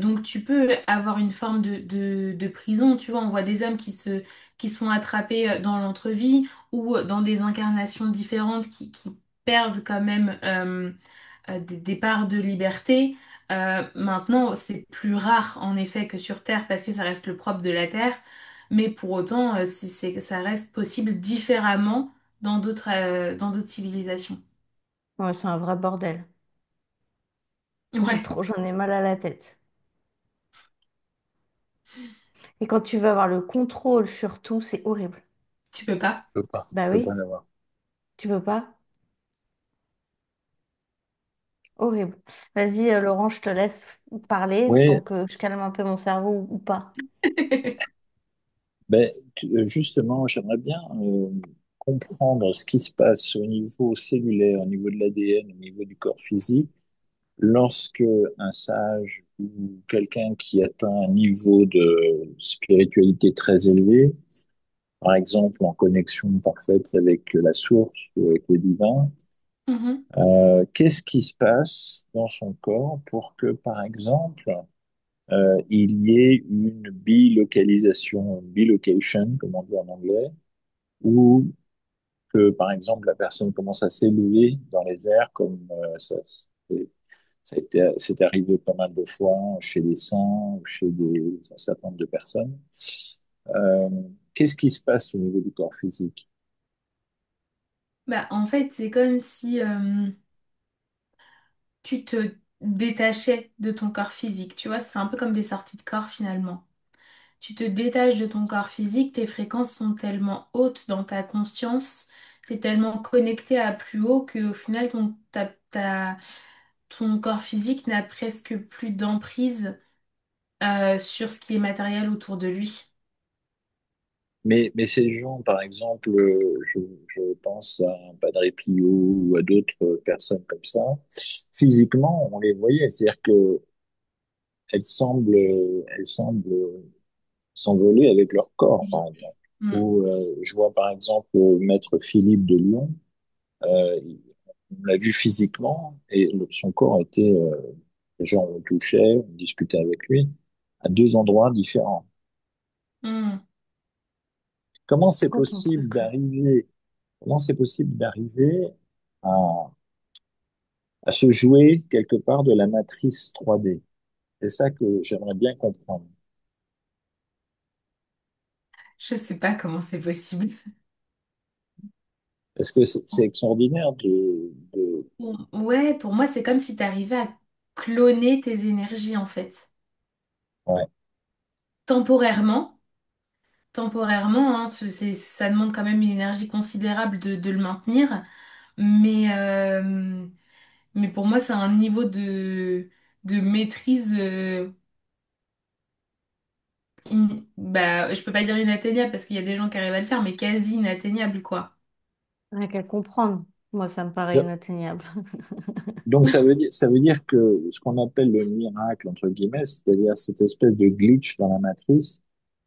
[SPEAKER 2] Donc tu peux avoir une forme de prison. Tu vois, on voit des hommes qui sont attrapés dans l'entrevie ou dans des incarnations différentes qui perdent quand même des parts de liberté. Maintenant, c'est plus rare en effet que sur Terre parce que ça reste le propre de la Terre, mais pour autant, ça reste possible différemment dans d'autres civilisations.
[SPEAKER 1] Ouais, c'est un vrai bordel.
[SPEAKER 2] Ouais,
[SPEAKER 1] J'en ai mal à la tête. Et quand tu veux avoir le contrôle sur tout, c'est horrible.
[SPEAKER 2] tu peux pas.
[SPEAKER 1] Bah
[SPEAKER 3] Je peux pas
[SPEAKER 1] oui,
[SPEAKER 3] l'avoir.
[SPEAKER 1] tu peux pas. Horrible. Vas-y, Laurent, je te laisse parler
[SPEAKER 3] Oui,
[SPEAKER 1] tant que je calme un peu mon cerveau ou pas.
[SPEAKER 3] ben, justement, j'aimerais bien comprendre ce qui se passe au niveau cellulaire, au niveau de l'ADN, au niveau du corps physique, lorsque un sage ou quelqu'un qui atteint un niveau de spiritualité très élevé, par exemple en connexion parfaite avec la source ou avec le divin,
[SPEAKER 2] Mhm,
[SPEAKER 3] qu'est-ce qui se passe dans son corps pour que, par exemple, il y ait une bilocalisation, bilocation, comme on dit en anglais, ou que, par exemple, la personne commence à s'élever dans les airs, comme c'est arrivé pas mal de fois chez des saints, ou chez un certain nombre de personnes. Euh, Qu'est-ce qui se passe au niveau du corps physique?
[SPEAKER 2] Bah, en fait, c'est comme si tu te détachais de ton corps physique. Tu vois, c'est un peu comme des sorties de corps finalement. Tu te détaches de ton corps physique, tes fréquences sont tellement hautes dans ta conscience, t'es tellement connecté à plus haut qu'au final, ton corps physique n'a presque plus d'emprise sur ce qui est matériel autour de lui.
[SPEAKER 3] Mais ces gens, par exemple, je pense à un Padre Pio ou à d'autres personnes comme ça, physiquement, on les voyait, c'est-à-dire que elles semblent s'envoler avec leur corps,
[SPEAKER 2] Oui.
[SPEAKER 3] par exemple.
[SPEAKER 2] Mm,
[SPEAKER 3] Ou je vois par exemple Maître Philippe de Lyon, euh, on l'a vu physiquement et son corps était, les gens on le touchait, on discutait avec lui, à deux endroits différents.
[SPEAKER 2] mm.
[SPEAKER 3] Comment
[SPEAKER 1] C'est
[SPEAKER 3] c'est
[SPEAKER 1] quoi ton
[SPEAKER 3] possible
[SPEAKER 1] truc?
[SPEAKER 3] d'arriver, comment c'est possible d'arriver à, à se jouer quelque part de la matrice 3D? C'est ça que j'aimerais bien comprendre.
[SPEAKER 2] Je sais pas comment c'est possible.
[SPEAKER 3] Parce que c'est extraordinaire
[SPEAKER 2] Ouais, pour moi, c'est comme si tu arrivais à cloner tes énergies en fait.
[SPEAKER 3] ouais.
[SPEAKER 2] Temporairement. Temporairement, hein, ça demande quand même une énergie considérable de le maintenir. Mais, euh, mais pour moi, c'est un niveau de maîtrise, bah, je peux pas dire inatteignable parce qu'il y a des gens qui arrivent à le faire, mais quasi inatteignable, quoi.
[SPEAKER 1] Rien qu'à comprendre. Moi, ça me paraît inatteignable.
[SPEAKER 3] Donc ça veut dire que ce qu'on appelle le miracle, entre guillemets, c'est-à-dire cette espèce de glitch dans la matrice,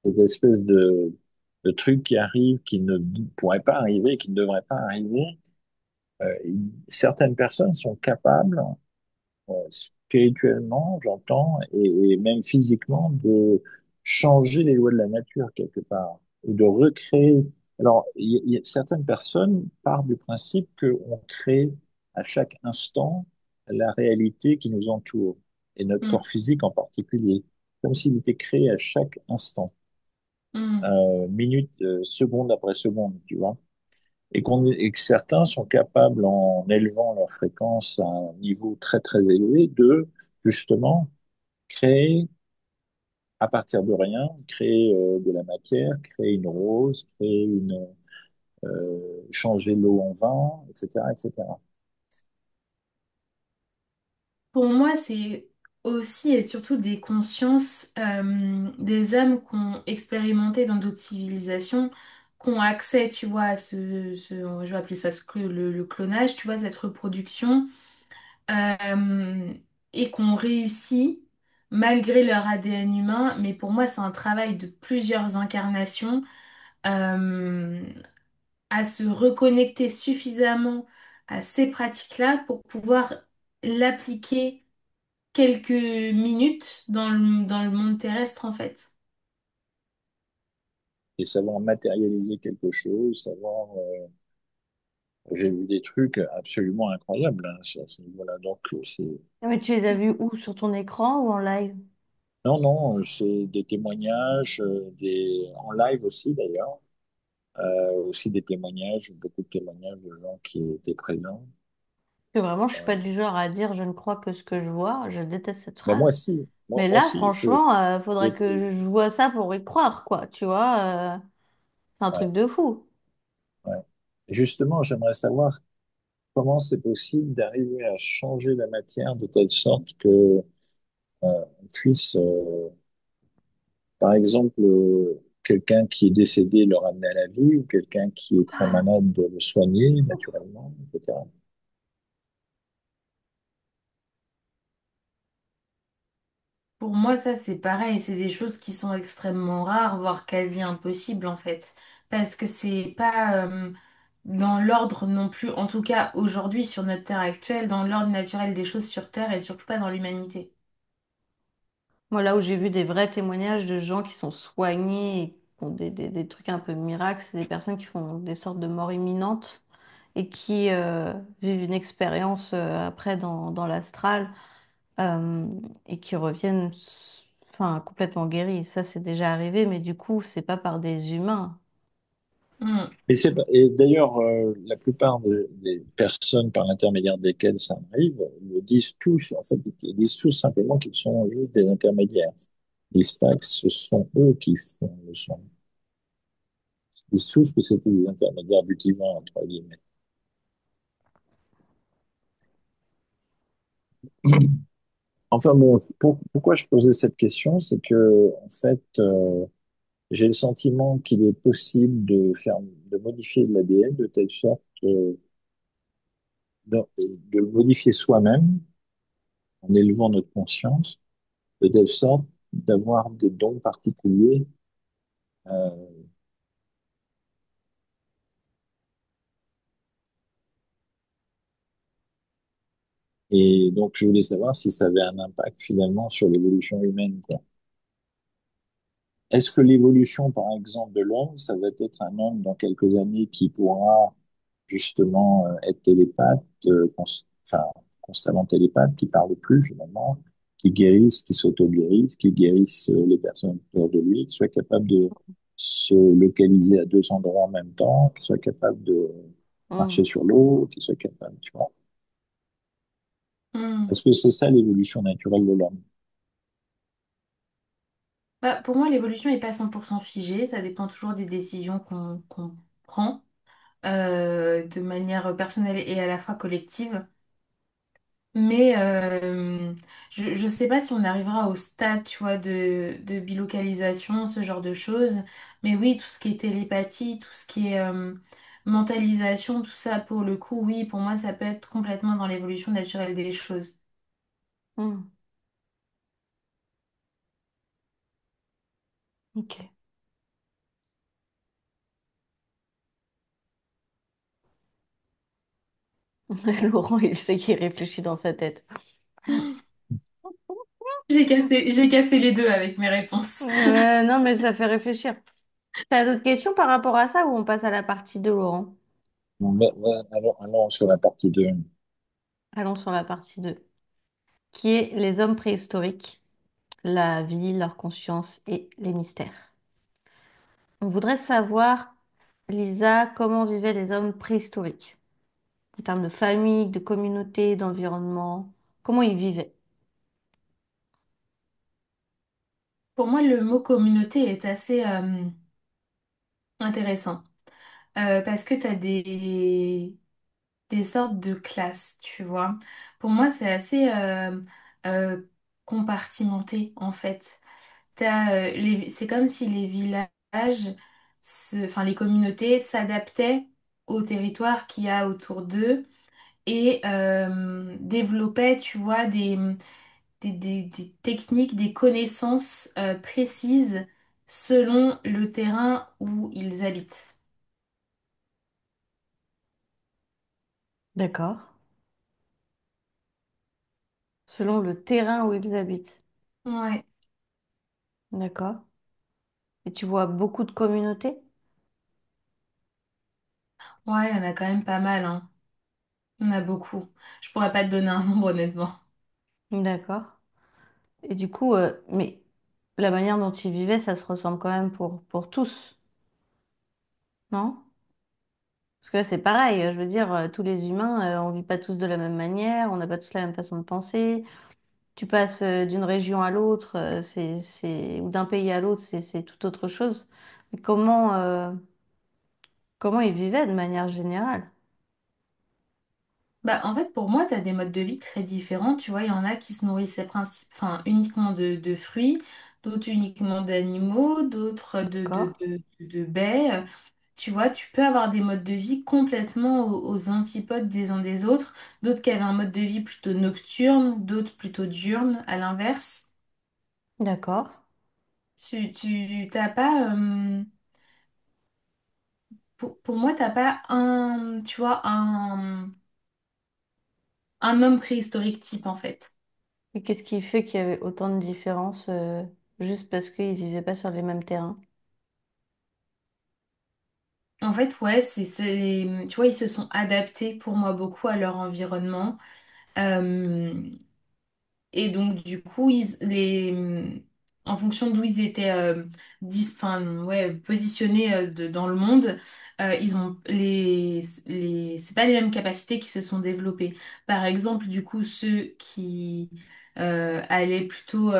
[SPEAKER 3] cette espèce de truc qui arrive, qui ne pourrait pas arriver, qui ne devrait pas arriver, certaines personnes sont capables, spirituellement, j'entends, et même physiquement, de changer les lois de la nature quelque part, ou de recréer. Alors, certaines personnes partent du principe qu'on crée à chaque instant la réalité qui nous entoure, et notre
[SPEAKER 2] Mm,
[SPEAKER 3] corps physique en particulier, comme s'il était créé à chaque instant,
[SPEAKER 2] mm,
[SPEAKER 3] minute, seconde après seconde, tu vois. Et que certains sont capables, en élevant leur fréquence à un niveau très très élevé, de justement créer à partir de rien, créer de la matière, créer une rose, changer l'eau en vin, etc., etc.
[SPEAKER 2] Pour moi, c'est aussi et surtout des consciences, des âmes qui ont expérimenté dans d'autres civilisations, qui ont accès, tu vois, à je vais appeler ça le clonage, tu vois, cette reproduction. et qu'on réussit malgré leur ADN humain. Mais pour moi, c'est un travail de plusieurs incarnations euh, à se reconnecter suffisamment à ces pratiques-là pour pouvoir l'appliquer quelques minutes dans le monde terrestre en fait.
[SPEAKER 3] Et savoir matérialiser quelque chose, savoir, j'ai vu des trucs absolument incroyables hein, à ce niveau-là. Donc, c'est,
[SPEAKER 1] Mais tu les as vus où? Sur ton écran ou en live?
[SPEAKER 3] non, non, c'est des témoignages, en live aussi d'ailleurs, aussi des témoignages, beaucoup de témoignages de gens qui étaient présents.
[SPEAKER 1] Que vraiment, je suis pas
[SPEAKER 3] Euh,
[SPEAKER 1] du genre à dire je ne crois que ce que je vois. Je déteste cette
[SPEAKER 3] ben moi
[SPEAKER 1] phrase.
[SPEAKER 3] aussi,
[SPEAKER 1] Mais
[SPEAKER 3] moi
[SPEAKER 1] là,
[SPEAKER 3] aussi,
[SPEAKER 1] franchement,
[SPEAKER 3] je-
[SPEAKER 1] faudrait que je vois ça pour y croire, quoi. Tu vois, c'est un truc
[SPEAKER 3] ouais,
[SPEAKER 1] de fou.
[SPEAKER 3] ouais. Justement, j'aimerais savoir comment c'est possible d'arriver à changer la matière de telle sorte que on puisse, par exemple, quelqu'un qui est décédé le ramener à la vie ou quelqu'un qui est très malade de le soigner naturellement, etc.
[SPEAKER 2] Pour moi, ça c'est pareil, c'est des choses qui sont extrêmement rares, voire quasi impossibles en fait, parce que c'est pas dans l'ordre non plus, en tout cas aujourd'hui sur notre Terre actuelle, dans l'ordre naturel des choses sur Terre et surtout pas dans l'humanité.
[SPEAKER 1] Moi, là où j'ai vu des vrais témoignages de gens qui sont soignés et qui ont des trucs un peu miracles, c'est des personnes qui font des sortes de morts imminentes et qui vivent une expérience après dans l'astral euh, et qui reviennent enfin, complètement guéris. Ça, c'est déjà arrivé, mais du coup, c'est pas par des humains.
[SPEAKER 2] Hmm.
[SPEAKER 3] Et d'ailleurs, la plupart des personnes par l'intermédiaire desquelles ça arrive le disent tous, en fait, ils disent tous simplement qu'ils sont juste des intermédiaires. Ils disent pas que ce sont eux qui font le son. Ils disent tous que c'était des intermédiaires du divin, entre guillemets. Enfin bon, pourquoi je posais cette question, c'est que en fait, j'ai le sentiment qu'il est possible de modifier de l'ADN de telle sorte de, de le modifier soi-même en élevant notre conscience, de telle sorte d'avoir des dons particuliers. euh, et donc, je voulais savoir si ça avait un impact finalement sur l'évolution humaine, quoi. Est-ce que l'évolution, par exemple, de l'homme, ça va être un homme dans quelques années qui pourra justement être télépathe, enfin, constamment télépathe, qui parle plus finalement, qui guérisse, qui s'auto-guérisse, qui guérisse les personnes autour de lui, qui soit capable de se localiser à deux endroits en même temps, qui soit capable de marcher
[SPEAKER 1] Hmm.
[SPEAKER 3] sur l'eau, qui soit capable, tu vois.
[SPEAKER 2] Hmm.
[SPEAKER 3] Est-ce que c'est ça l'évolution naturelle de l'homme?
[SPEAKER 2] Bah, pour moi, l'évolution n'est pas 100% figée, ça dépend toujours des décisions qu'on prend de manière personnelle et à la fois collective. Mais je sais pas si on arrivera au stade, tu vois, de bilocalisation, ce genre de choses. Mais oui, tout ce qui est télépathie, tout ce qui est mentalisation, tout ça, pour le coup, oui, pour moi, ça peut être complètement dans l'évolution naturelle des choses.
[SPEAKER 1] Hmm. Ok. Laurent, il sait qu'il réfléchit dans sa tête.
[SPEAKER 2] J'ai cassé les deux avec mes réponses.
[SPEAKER 1] Non, mais ça fait réfléchir. T'as d'autres questions par rapport à ça ou on passe à la partie 2, Laurent?
[SPEAKER 3] Allons sur la partie 2.
[SPEAKER 1] Allons sur la partie 2, qui est les hommes préhistoriques, la vie, leur conscience et les mystères. On voudrait savoir, Lisa, comment vivaient les hommes préhistoriques, en termes de famille, de communauté, d'environnement, comment ils vivaient.
[SPEAKER 2] Pour moi, le mot communauté est assez intéressant parce que tu as des sortes de classes, tu vois. Pour moi, c'est assez euh, compartimenté, en fait. C'est comme si les villages, enfin les communautés s'adaptaient au territoire qu'il y a autour d'eux et développaient, tu vois, des techniques, des connaissances précises selon le terrain où ils habitent.
[SPEAKER 1] D'accord. Selon le terrain où ils habitent.
[SPEAKER 2] Ouais,
[SPEAKER 1] D'accord. Et tu vois beaucoup de communautés?
[SPEAKER 2] ouais, il y en a quand même pas mal, hein. Il y en a beaucoup. Je pourrais pas te donner un nombre honnêtement.
[SPEAKER 1] D'accord. Et du coup, mais la manière dont ils vivaient, ça se ressemble quand même pour tous, non? Parce que là, c'est pareil, je veux dire, tous les humains, on vit pas tous de la même manière, on n'a pas tous la même façon de penser. Tu passes d'une région à l'autre, ou d'un pays à l'autre, c'est tout autre chose. Mais comment ils vivaient de manière générale?
[SPEAKER 2] Bah, en fait, pour moi, tu as des modes de vie très différents. Tu vois, il y en a qui se nourrissaient enfin, uniquement de fruits, d'autres uniquement d'animaux, d'autres
[SPEAKER 1] D'accord?
[SPEAKER 2] de baies. Tu vois, tu peux avoir des modes de vie complètement aux antipodes des uns des autres. D'autres qui avaient un mode de vie plutôt nocturne, d'autres plutôt diurne, à l'inverse.
[SPEAKER 1] D'accord.
[SPEAKER 2] T'as pas, pour moi, t'as pas tu vois, un homme préhistorique type, en fait.
[SPEAKER 1] Et qu'est-ce qui fait qu'il y avait autant de différences juste parce qu'ils vivaient pas sur les mêmes terrains?
[SPEAKER 2] En fait, ouais, tu vois, ils se sont adaptés pour moi beaucoup à leur environnement. Euh, Et donc, du coup, en fonction d'où ils étaient enfin, ouais, positionnés dans le monde, ils ont c'est pas les mêmes capacités qui se sont développées. Par exemple, du coup, ceux qui vivaient plutôt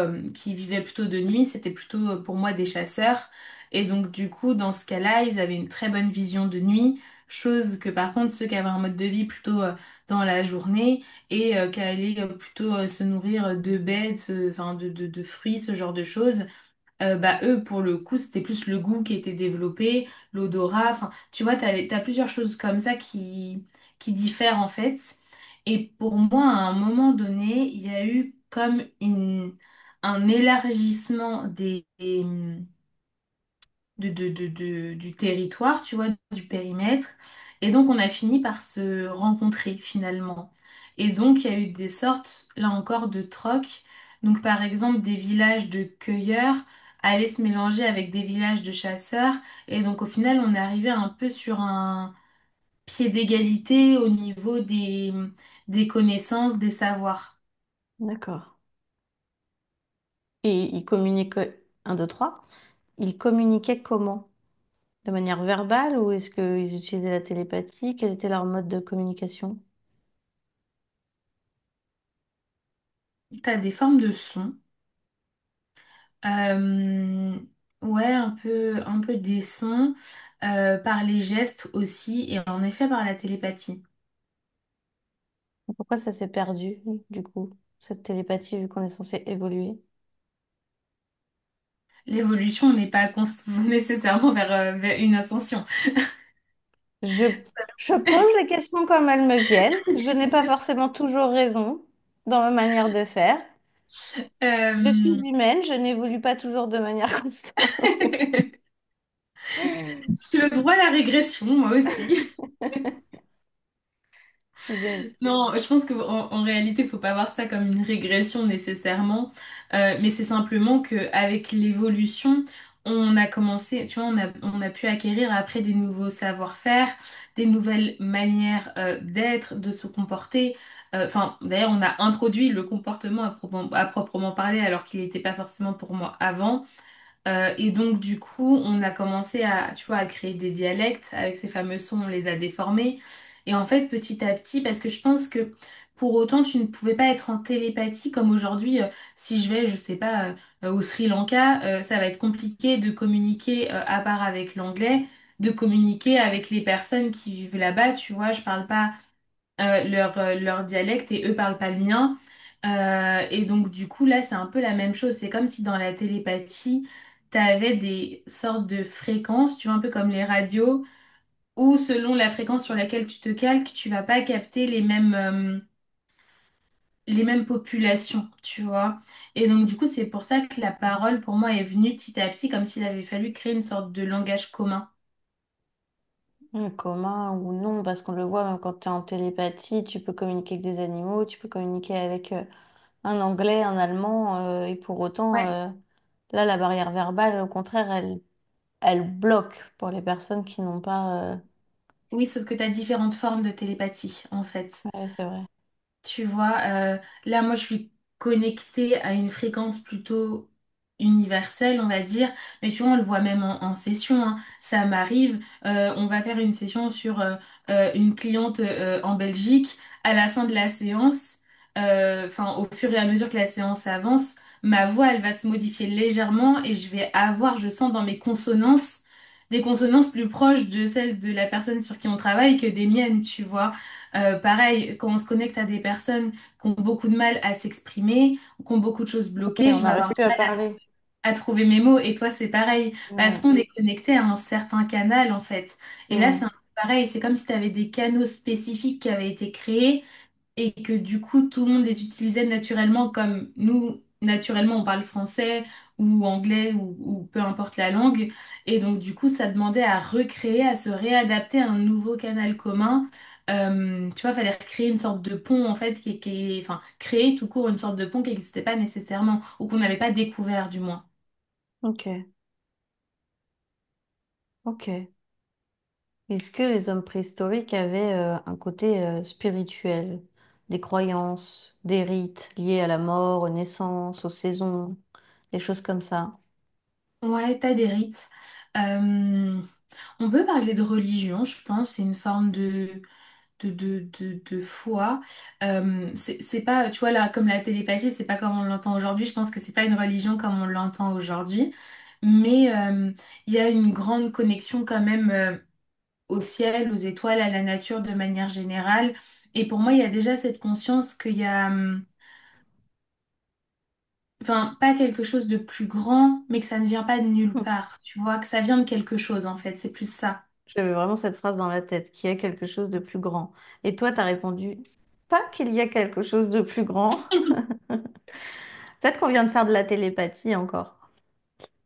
[SPEAKER 2] de nuit, c'était plutôt pour moi des chasseurs. Et donc, du coup, dans ce cas-là, ils avaient une très bonne vision de nuit, chose que par contre, ceux qui avaient un mode de vie plutôt dans la journée, et qui allait plutôt se nourrir de baies, enfin de fruits, ce genre de choses. Bah eux, pour le coup, c'était plus le goût qui était développé, l'odorat. Enfin, tu vois, t'as plusieurs choses comme ça qui diffèrent en fait. Et pour moi, à un moment donné, il y a eu comme un élargissement du territoire, tu vois, du périmètre. Et donc, on a fini par se rencontrer finalement. Et donc, il y a eu des sortes, là encore, de trocs. Donc, par exemple, des villages de cueilleurs allaient se mélanger avec des villages de chasseurs. Et donc, au final, on est arrivé un peu sur un pied d'égalité au niveau des connaissances, des savoirs.
[SPEAKER 1] D'accord. Et ils communiquaient, un, deux, trois, ils communiquaient comment? De manière verbale ou est-ce qu'ils utilisaient la télépathie? Quel était leur mode de communication?
[SPEAKER 2] Tu as des formes de sons. Euh, ouais, un peu des sons, par les gestes aussi, et en effet par la télépathie.
[SPEAKER 1] Pourquoi ça s'est perdu, du coup, cette télépathie, vu qu'on est censé évoluer?
[SPEAKER 2] L'évolution n'est pas nécessairement vers une ascension.
[SPEAKER 1] Je, je pose les questions comme elles me viennent. Je n'ai pas forcément toujours raison dans ma manière de faire. Je suis
[SPEAKER 2] Euh,
[SPEAKER 1] humaine, je n'évolue pas toujours de manière constante.
[SPEAKER 2] J'ai le droit à la régression, moi aussi.
[SPEAKER 1] Bien sûr.
[SPEAKER 2] Non, je pense en réalité, il faut pas voir ça comme une régression nécessairement, mais c'est simplement que avec l'évolution, on a commencé, tu vois, on a pu acquérir après des nouveaux savoir-faire, des nouvelles manières d'être, de se comporter. Enfin, d'ailleurs, on a introduit le comportement à proprement parler, alors qu'il n'était pas forcément pour moi avant. Et donc, du coup, on a commencé tu vois, à créer des dialectes avec ces fameux sons, on les a déformés. Et en fait, petit à petit, parce que je pense que pour autant, tu ne pouvais pas être en télépathie comme aujourd'hui, si je vais, je sais pas, au Sri Lanka, ça va être compliqué de communiquer, à part avec l'anglais, de communiquer avec les personnes qui vivent là-bas, tu vois, je parle pas leur dialecte et eux parlent pas le mien. Et donc du coup là c'est un peu la même chose. C'est comme si dans la télépathie, tu avais des sortes de fréquences, tu vois, un peu comme les radios, où selon la fréquence sur laquelle tu te calques, tu vas pas capter les mêmes populations, tu vois. Et donc, du coup, c'est pour ça que la parole, pour moi, est venue petit à petit, comme s'il avait fallu créer une sorte de langage commun.
[SPEAKER 1] Commun ou non, parce qu'on le voit même quand tu es en télépathie, tu peux communiquer avec des animaux, tu peux communiquer avec un anglais, un allemand, et pour autant,
[SPEAKER 2] Ouais.
[SPEAKER 1] là, la barrière verbale, au contraire, elle bloque pour les personnes qui n'ont pas...
[SPEAKER 2] Oui, sauf que tu as différentes formes de télépathie, en fait.
[SPEAKER 1] Ouais, c'est vrai.
[SPEAKER 2] Tu vois, là, moi, je suis connectée à une fréquence plutôt universelle, on va dire. Mais tu vois, on le voit même en session, hein. Ça m'arrive. On va faire une session sur une cliente en Belgique. À la fin de la séance, enfin, au fur et à mesure que la séance avance, ma voix, elle va se modifier légèrement et je vais avoir, je sens dans mes consonances, des consonances plus proches de celles de la personne sur qui on travaille que des miennes, tu vois. Pareil, quand on se connecte à des personnes qui ont beaucoup de mal à s'exprimer, ou qui ont beaucoup de choses
[SPEAKER 1] Oui,
[SPEAKER 2] bloquées,
[SPEAKER 1] on
[SPEAKER 2] je vais
[SPEAKER 1] n'arrive
[SPEAKER 2] avoir du
[SPEAKER 1] plus à
[SPEAKER 2] mal
[SPEAKER 1] parler.
[SPEAKER 2] à trouver mes mots. Et toi, c'est pareil, parce
[SPEAKER 1] Mm,
[SPEAKER 2] qu'on est connecté à un certain canal, en fait. Et là, c'est
[SPEAKER 1] mm.
[SPEAKER 2] un peu pareil, c'est comme si tu avais des canaux spécifiques qui avaient été créés et que du coup tout le monde les utilisait naturellement comme nous, naturellement on parle français ou anglais ou peu importe la langue. Et donc du coup ça demandait à recréer, à se réadapter à un nouveau canal commun. Tu vois, fallait recréer une sorte de pont en fait enfin créer tout court une sorte de pont qui n'existait pas nécessairement ou qu'on n'avait pas découvert du moins.
[SPEAKER 1] Ok, ok. Est-ce que les hommes préhistoriques avaient un côté spirituel, des croyances, des rites liés à la mort, aux naissances, aux saisons, des choses comme ça?
[SPEAKER 2] Ouais, t'as des rites. Euh, on peut parler de religion, je pense, c'est une forme de foi. C'est pas, tu vois, là, comme la télépathie, c'est pas comme on l'entend aujourd'hui. Je pense que c'est pas une religion comme on l'entend aujourd'hui. Mais il y a une grande connexion quand même au ciel, aux étoiles, à la nature de manière générale. Et pour moi, il y a déjà cette conscience qu'il y a, enfin, pas quelque chose de plus grand, mais que ça ne vient pas de nulle part. Tu vois, que ça vient de quelque chose, en fait. C'est plus ça.
[SPEAKER 1] J'avais vraiment cette phrase dans la tête, qu'il y a quelque chose de plus grand. Et toi, t'as répondu, pas qu'il y a quelque chose de plus grand. Peut-être qu'on vient de faire de la télépathie encore.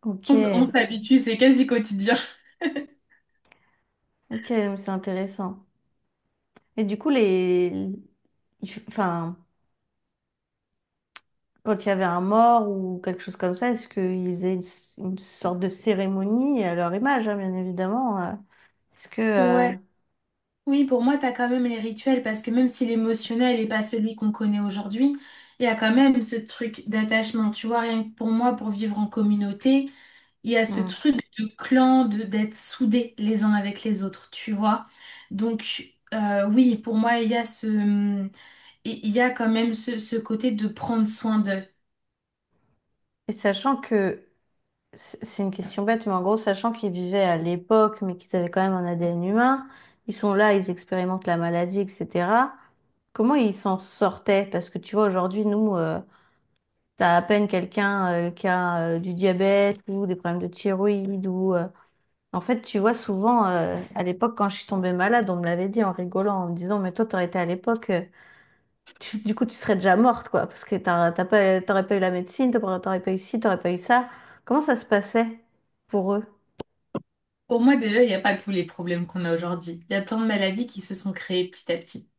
[SPEAKER 1] Ok,
[SPEAKER 2] On s'habitue, c'est quasi quotidien.
[SPEAKER 1] ok, c'est intéressant. Et du coup, enfin, quand il y avait un mort ou quelque chose comme ça, est-ce qu'ils faisaient une sorte de cérémonie à leur image, hein, bien évidemment. Est-ce que,
[SPEAKER 2] Ouais. Oui, pour moi, tu as quand même les rituels parce que même si l'émotionnel n'est pas celui qu'on connaît aujourd'hui, il y a quand même ce truc d'attachement. Tu vois, rien que pour moi, pour vivre en communauté, il y a ce
[SPEAKER 1] hmm.
[SPEAKER 2] truc de clan, d'être soudés les uns avec les autres, tu vois. Donc, oui, pour moi, il y a quand même ce côté de prendre soin d'eux.
[SPEAKER 1] Et sachant que, c'est une question bête, mais en gros, sachant qu'ils vivaient à l'époque, mais qu'ils avaient quand même un ADN humain, ils sont là, ils expérimentent la maladie, etc. Comment ils s'en sortaient? Parce que tu vois, aujourd'hui, nous, t'as à peine quelqu'un qui a du diabète ou des problèmes de thyroïde ou en fait, tu vois, souvent, à l'époque, quand je suis tombée malade, on me l'avait dit en rigolant, en me disant, mais toi, t'aurais été à l'époque, du coup, tu serais déjà morte, quoi, parce que t'aurais pas eu la médecine, t'aurais pas eu ci, t'aurais pas eu ça. Comment ça se passait pour eux?
[SPEAKER 2] Pour moi, déjà, il n'y a pas tous les problèmes qu'on a aujourd'hui. Il y a plein de maladies qui se sont créées petit à petit.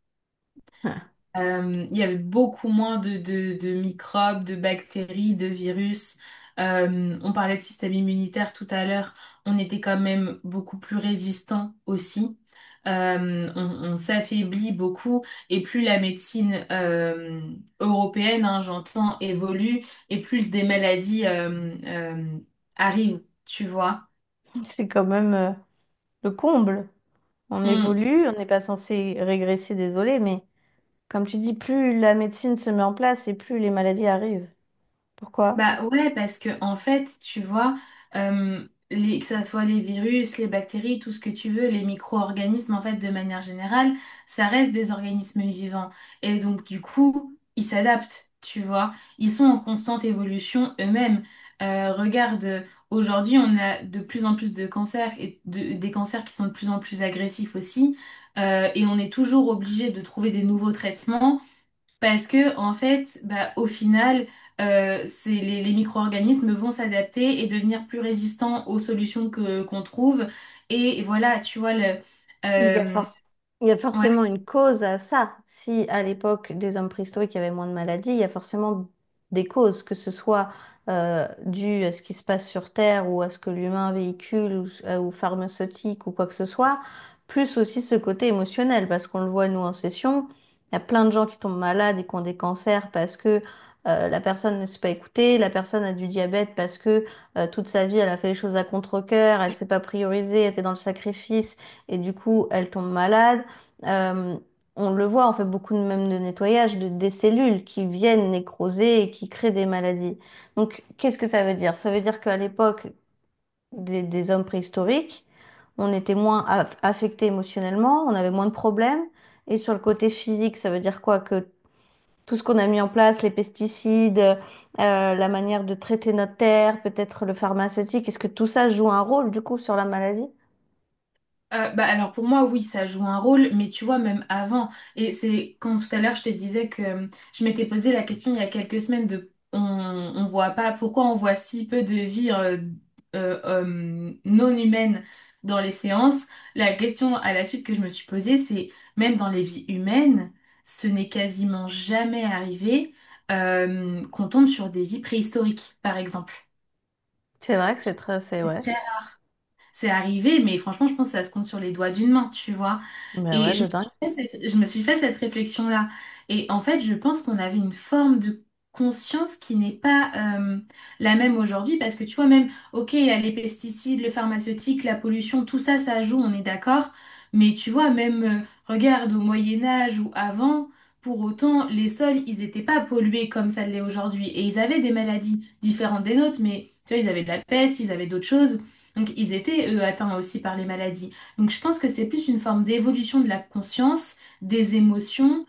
[SPEAKER 2] Il y avait beaucoup moins de microbes, de bactéries, de virus. On parlait de système immunitaire tout à l'heure. On était quand même beaucoup plus résistant aussi. On s'affaiblit beaucoup et plus la médecine européenne, hein, j'entends, évolue et plus des maladies arrivent, tu vois.
[SPEAKER 1] C'est quand même le comble. On
[SPEAKER 2] Mm.
[SPEAKER 1] évolue, on n'est pas censé régresser, désolé, mais comme tu dis, plus la médecine se met en place et plus les maladies arrivent. Pourquoi?
[SPEAKER 2] Bah ouais, parce que en fait, tu vois, que ça soit les virus, les bactéries, tout ce que tu veux, les micro-organismes, en fait, de manière générale, ça reste des organismes vivants. Et donc, du coup, ils s'adaptent, tu vois. Ils sont en constante évolution eux-mêmes. Regarde, aujourd'hui, on a de plus en plus de cancers et des cancers qui sont de plus en plus agressifs aussi. Et on est toujours obligé de trouver des nouveaux traitements Parce que, en fait, bah, au final, les micro-organismes vont s'adapter et devenir plus résistants aux solutions qu'on trouve. Et voilà, tu vois,
[SPEAKER 1] Il y a
[SPEAKER 2] euh,
[SPEAKER 1] il y a
[SPEAKER 2] ouais.
[SPEAKER 1] forcément une cause à ça. Si à l'époque des hommes préhistoriques, il y avait moins de maladies, il y a forcément des causes, que ce soit dû à ce qui se passe sur Terre ou à ce que l'humain véhicule ou pharmaceutique ou quoi que ce soit, plus aussi ce côté émotionnel, parce qu'on le voit nous en session, il y a plein de gens qui tombent malades et qui ont des cancers parce que la personne ne s'est pas écoutée, la personne a du diabète parce que toute sa vie elle a fait les choses à contre-cœur, elle s'est pas priorisée, elle était dans le sacrifice et du coup, elle tombe malade. Euh, on le voit, on fait beaucoup même de nettoyage des cellules qui viennent nécroser et qui créent des maladies. Donc, qu'est-ce que ça veut dire? Ça veut dire qu'à l'époque des hommes préhistoriques, on était moins affecté émotionnellement, on avait moins de problèmes. Et sur le côté physique, ça veut dire quoi? Que tout ce qu'on a mis en place, les pesticides, la manière de traiter notre terre, peut-être le pharmaceutique, est-ce que tout ça joue un rôle du coup sur la maladie?
[SPEAKER 2] Bah alors pour moi oui ça joue un rôle mais tu vois même avant et c'est quand tout à l'heure je te disais que je m'étais posé la question il y a quelques semaines de on voit pas pourquoi on voit si peu de vie non humaines dans les séances. La question à la suite que je me suis posée c'est même dans les vies humaines ce n'est quasiment jamais arrivé qu'on tombe sur des vies préhistoriques par exemple.
[SPEAKER 1] C'est vrai que c'est très, c'est
[SPEAKER 2] C'est
[SPEAKER 1] ouais.
[SPEAKER 2] très c'est arrivé, mais franchement, je pense que ça se compte sur les doigts d'une main, tu vois.
[SPEAKER 1] Ben
[SPEAKER 2] Et
[SPEAKER 1] ouais, de dingue.
[SPEAKER 2] je me suis fait cette réflexion-là. Et en fait, je pense qu'on avait une forme de conscience qui n'est pas la même aujourd'hui, parce que tu vois, même, ok, il y a les pesticides, le pharmaceutique, la pollution, tout ça, ça joue, on est d'accord. Mais tu vois, même, regarde, au Moyen Âge ou avant, pour autant, les sols, ils n'étaient pas pollués comme ça l'est aujourd'hui. Et ils avaient des maladies différentes des nôtres, mais tu vois, ils avaient de la peste, ils avaient d'autres choses. Donc ils étaient, eux, atteints aussi par les maladies. Donc je pense que c'est plus une forme d'évolution de la conscience, des émotions,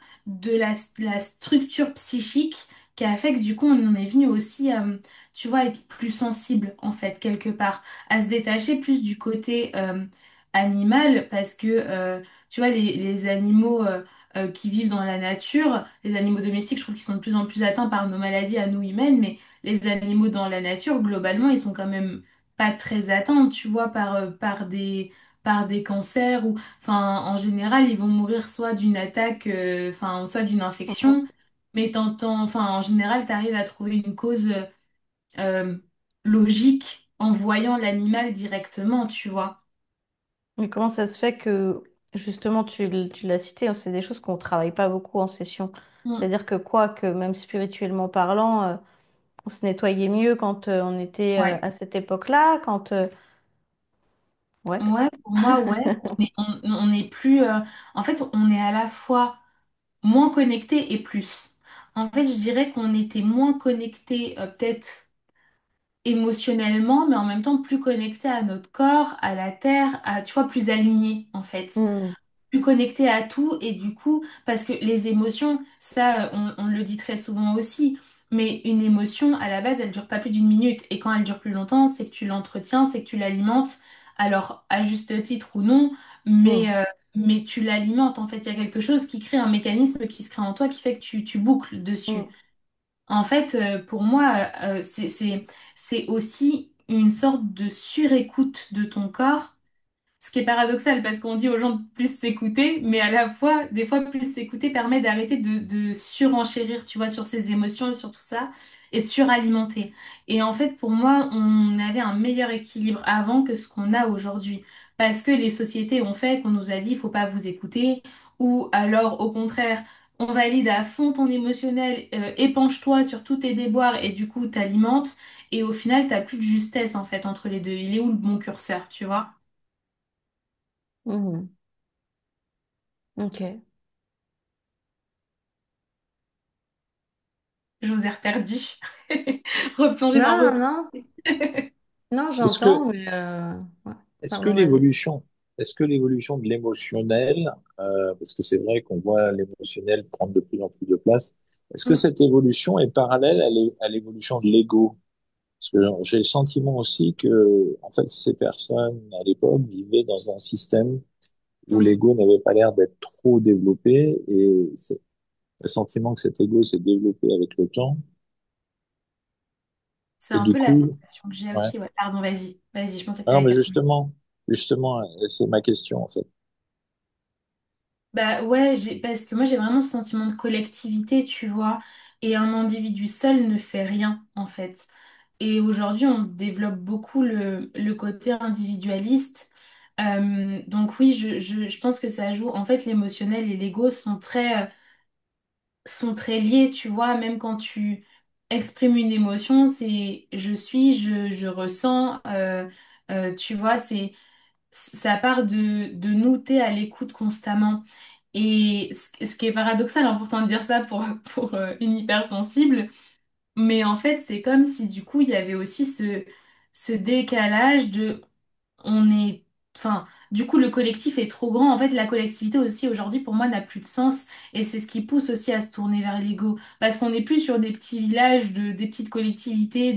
[SPEAKER 2] la structure psychique qui a fait que du coup on en est venu aussi, tu vois, être plus sensible en fait, quelque part, à se détacher plus du côté animal parce que, tu vois, les animaux qui vivent dans la nature, les animaux domestiques, je trouve qu'ils sont de plus en plus atteints par nos maladies à nous humaines, mais les animaux dans la nature, globalement, ils sont quand même pas très atteints, tu vois, par des cancers ou, enfin, en général, ils vont mourir soit d'une attaque, enfin, soit d'une infection,
[SPEAKER 1] Mhm.
[SPEAKER 2] mais enfin, en général, tu arrives à trouver une cause euh, logique en voyant l'animal directement, tu vois.
[SPEAKER 1] Mais comment ça se fait que, justement, tu l'as cité, hein, c'est des choses qu'on travaille pas beaucoup en session.
[SPEAKER 2] Mm.
[SPEAKER 1] C'est-à-dire que quoi, que même spirituellement parlant, on se nettoyait mieux quand on était
[SPEAKER 2] Ouais.
[SPEAKER 1] à cette époque-là, quand... ouais.
[SPEAKER 2] Ouais, pour moi, ouais. Mais on est plus. En fait, on est à la fois moins connecté et plus. En fait, je dirais qu'on était moins connecté, peut-être émotionnellement, mais en même temps plus connecté à notre corps, à la terre, à, tu vois, plus aligné, en fait.
[SPEAKER 1] Hmm.
[SPEAKER 2] Plus connecté à tout et du coup, parce que les émotions, ça, on le dit très souvent aussi, mais une émotion, à la base, elle dure pas plus d'une minute. Et quand elle dure plus longtemps, c'est que tu l'entretiens, c'est que tu l'alimentes. Alors, à juste titre ou non,
[SPEAKER 1] Hmm.
[SPEAKER 2] mais tu l'alimentes. En fait, il y a quelque chose qui crée un mécanisme qui se crée en toi qui fait que tu boucles dessus.
[SPEAKER 1] Hmm.
[SPEAKER 2] En fait, pour moi, c'est aussi une sorte de surécoute de ton corps, ce qui est paradoxal parce qu'on dit aux gens de plus s'écouter, mais à la fois, des fois, plus s'écouter permet d'arrêter de surenchérir, tu vois, sur ses émotions et sur tout ça, et de suralimenter. Et en fait, pour moi, on avait un meilleur équilibre avant que ce qu'on a aujourd'hui. Parce que les sociétés ont fait qu'on nous a dit, il faut pas vous écouter, ou alors, au contraire, on valide à fond ton émotionnel, épanche-toi sur tous tes déboires, et du coup, t'alimentes, et au final, t'as plus de justesse, en fait, entre les deux. Il est où le bon curseur, tu vois?
[SPEAKER 1] Mhm. Ok.
[SPEAKER 2] Je vous ai reperdu. Replongez dans
[SPEAKER 1] Non,
[SPEAKER 2] vos
[SPEAKER 1] non,
[SPEAKER 2] pensées.
[SPEAKER 1] non,
[SPEAKER 3] Est-ce que,
[SPEAKER 1] j'entends, mais... ouais.
[SPEAKER 3] est-ce que
[SPEAKER 1] Pardon, vas-y.
[SPEAKER 3] l'évolution, est-ce que l'évolution de l'émotionnel, parce que c'est vrai qu'on voit l'émotionnel prendre de plus en plus de place, est-ce que
[SPEAKER 2] Mm.
[SPEAKER 3] cette évolution est parallèle à l'évolution de l'ego? Parce que j'ai le sentiment aussi que, en fait, ces personnes à l'époque vivaient dans un système où
[SPEAKER 2] Oui.
[SPEAKER 3] l'ego n'avait pas l'air d'être trop développé et le sentiment que cet ego s'est développé avec le temps.
[SPEAKER 2] C'est
[SPEAKER 3] Et
[SPEAKER 2] un
[SPEAKER 3] du
[SPEAKER 2] peu la
[SPEAKER 3] coup,
[SPEAKER 2] sensation que j'ai
[SPEAKER 3] ouais.
[SPEAKER 2] aussi. Ouais. Pardon, vas-y. Vas-y, je pensais que
[SPEAKER 3] Ah
[SPEAKER 2] tu
[SPEAKER 3] non,
[SPEAKER 2] allais
[SPEAKER 3] mais
[SPEAKER 2] dire.
[SPEAKER 3] justement, c'est ma question, en fait.
[SPEAKER 2] Bah ouais, parce que moi j'ai vraiment ce sentiment de collectivité, tu vois, et un individu seul ne fait rien en fait. Et aujourd'hui on développe beaucoup le côté individualiste. Donc oui, je pense que ça joue. En fait, l'émotionnel et l'ego sont très liés, tu vois, même quand tu exprimes une émotion, c'est je suis, je ressens, tu vois, ça part de nous, t'es à l'écoute constamment. Et ce qui est paradoxal, hein, pourtant de dire ça pour une hypersensible, mais en fait, c'est comme si du coup, il y avait aussi ce décalage de on est, enfin, du coup, le collectif est trop grand. En fait, la collectivité aussi aujourd'hui, pour moi, n'a plus de sens. Et c'est ce qui pousse aussi à se tourner vers l'ego. Parce qu'on n'est plus sur des petits villages, des petites collectivités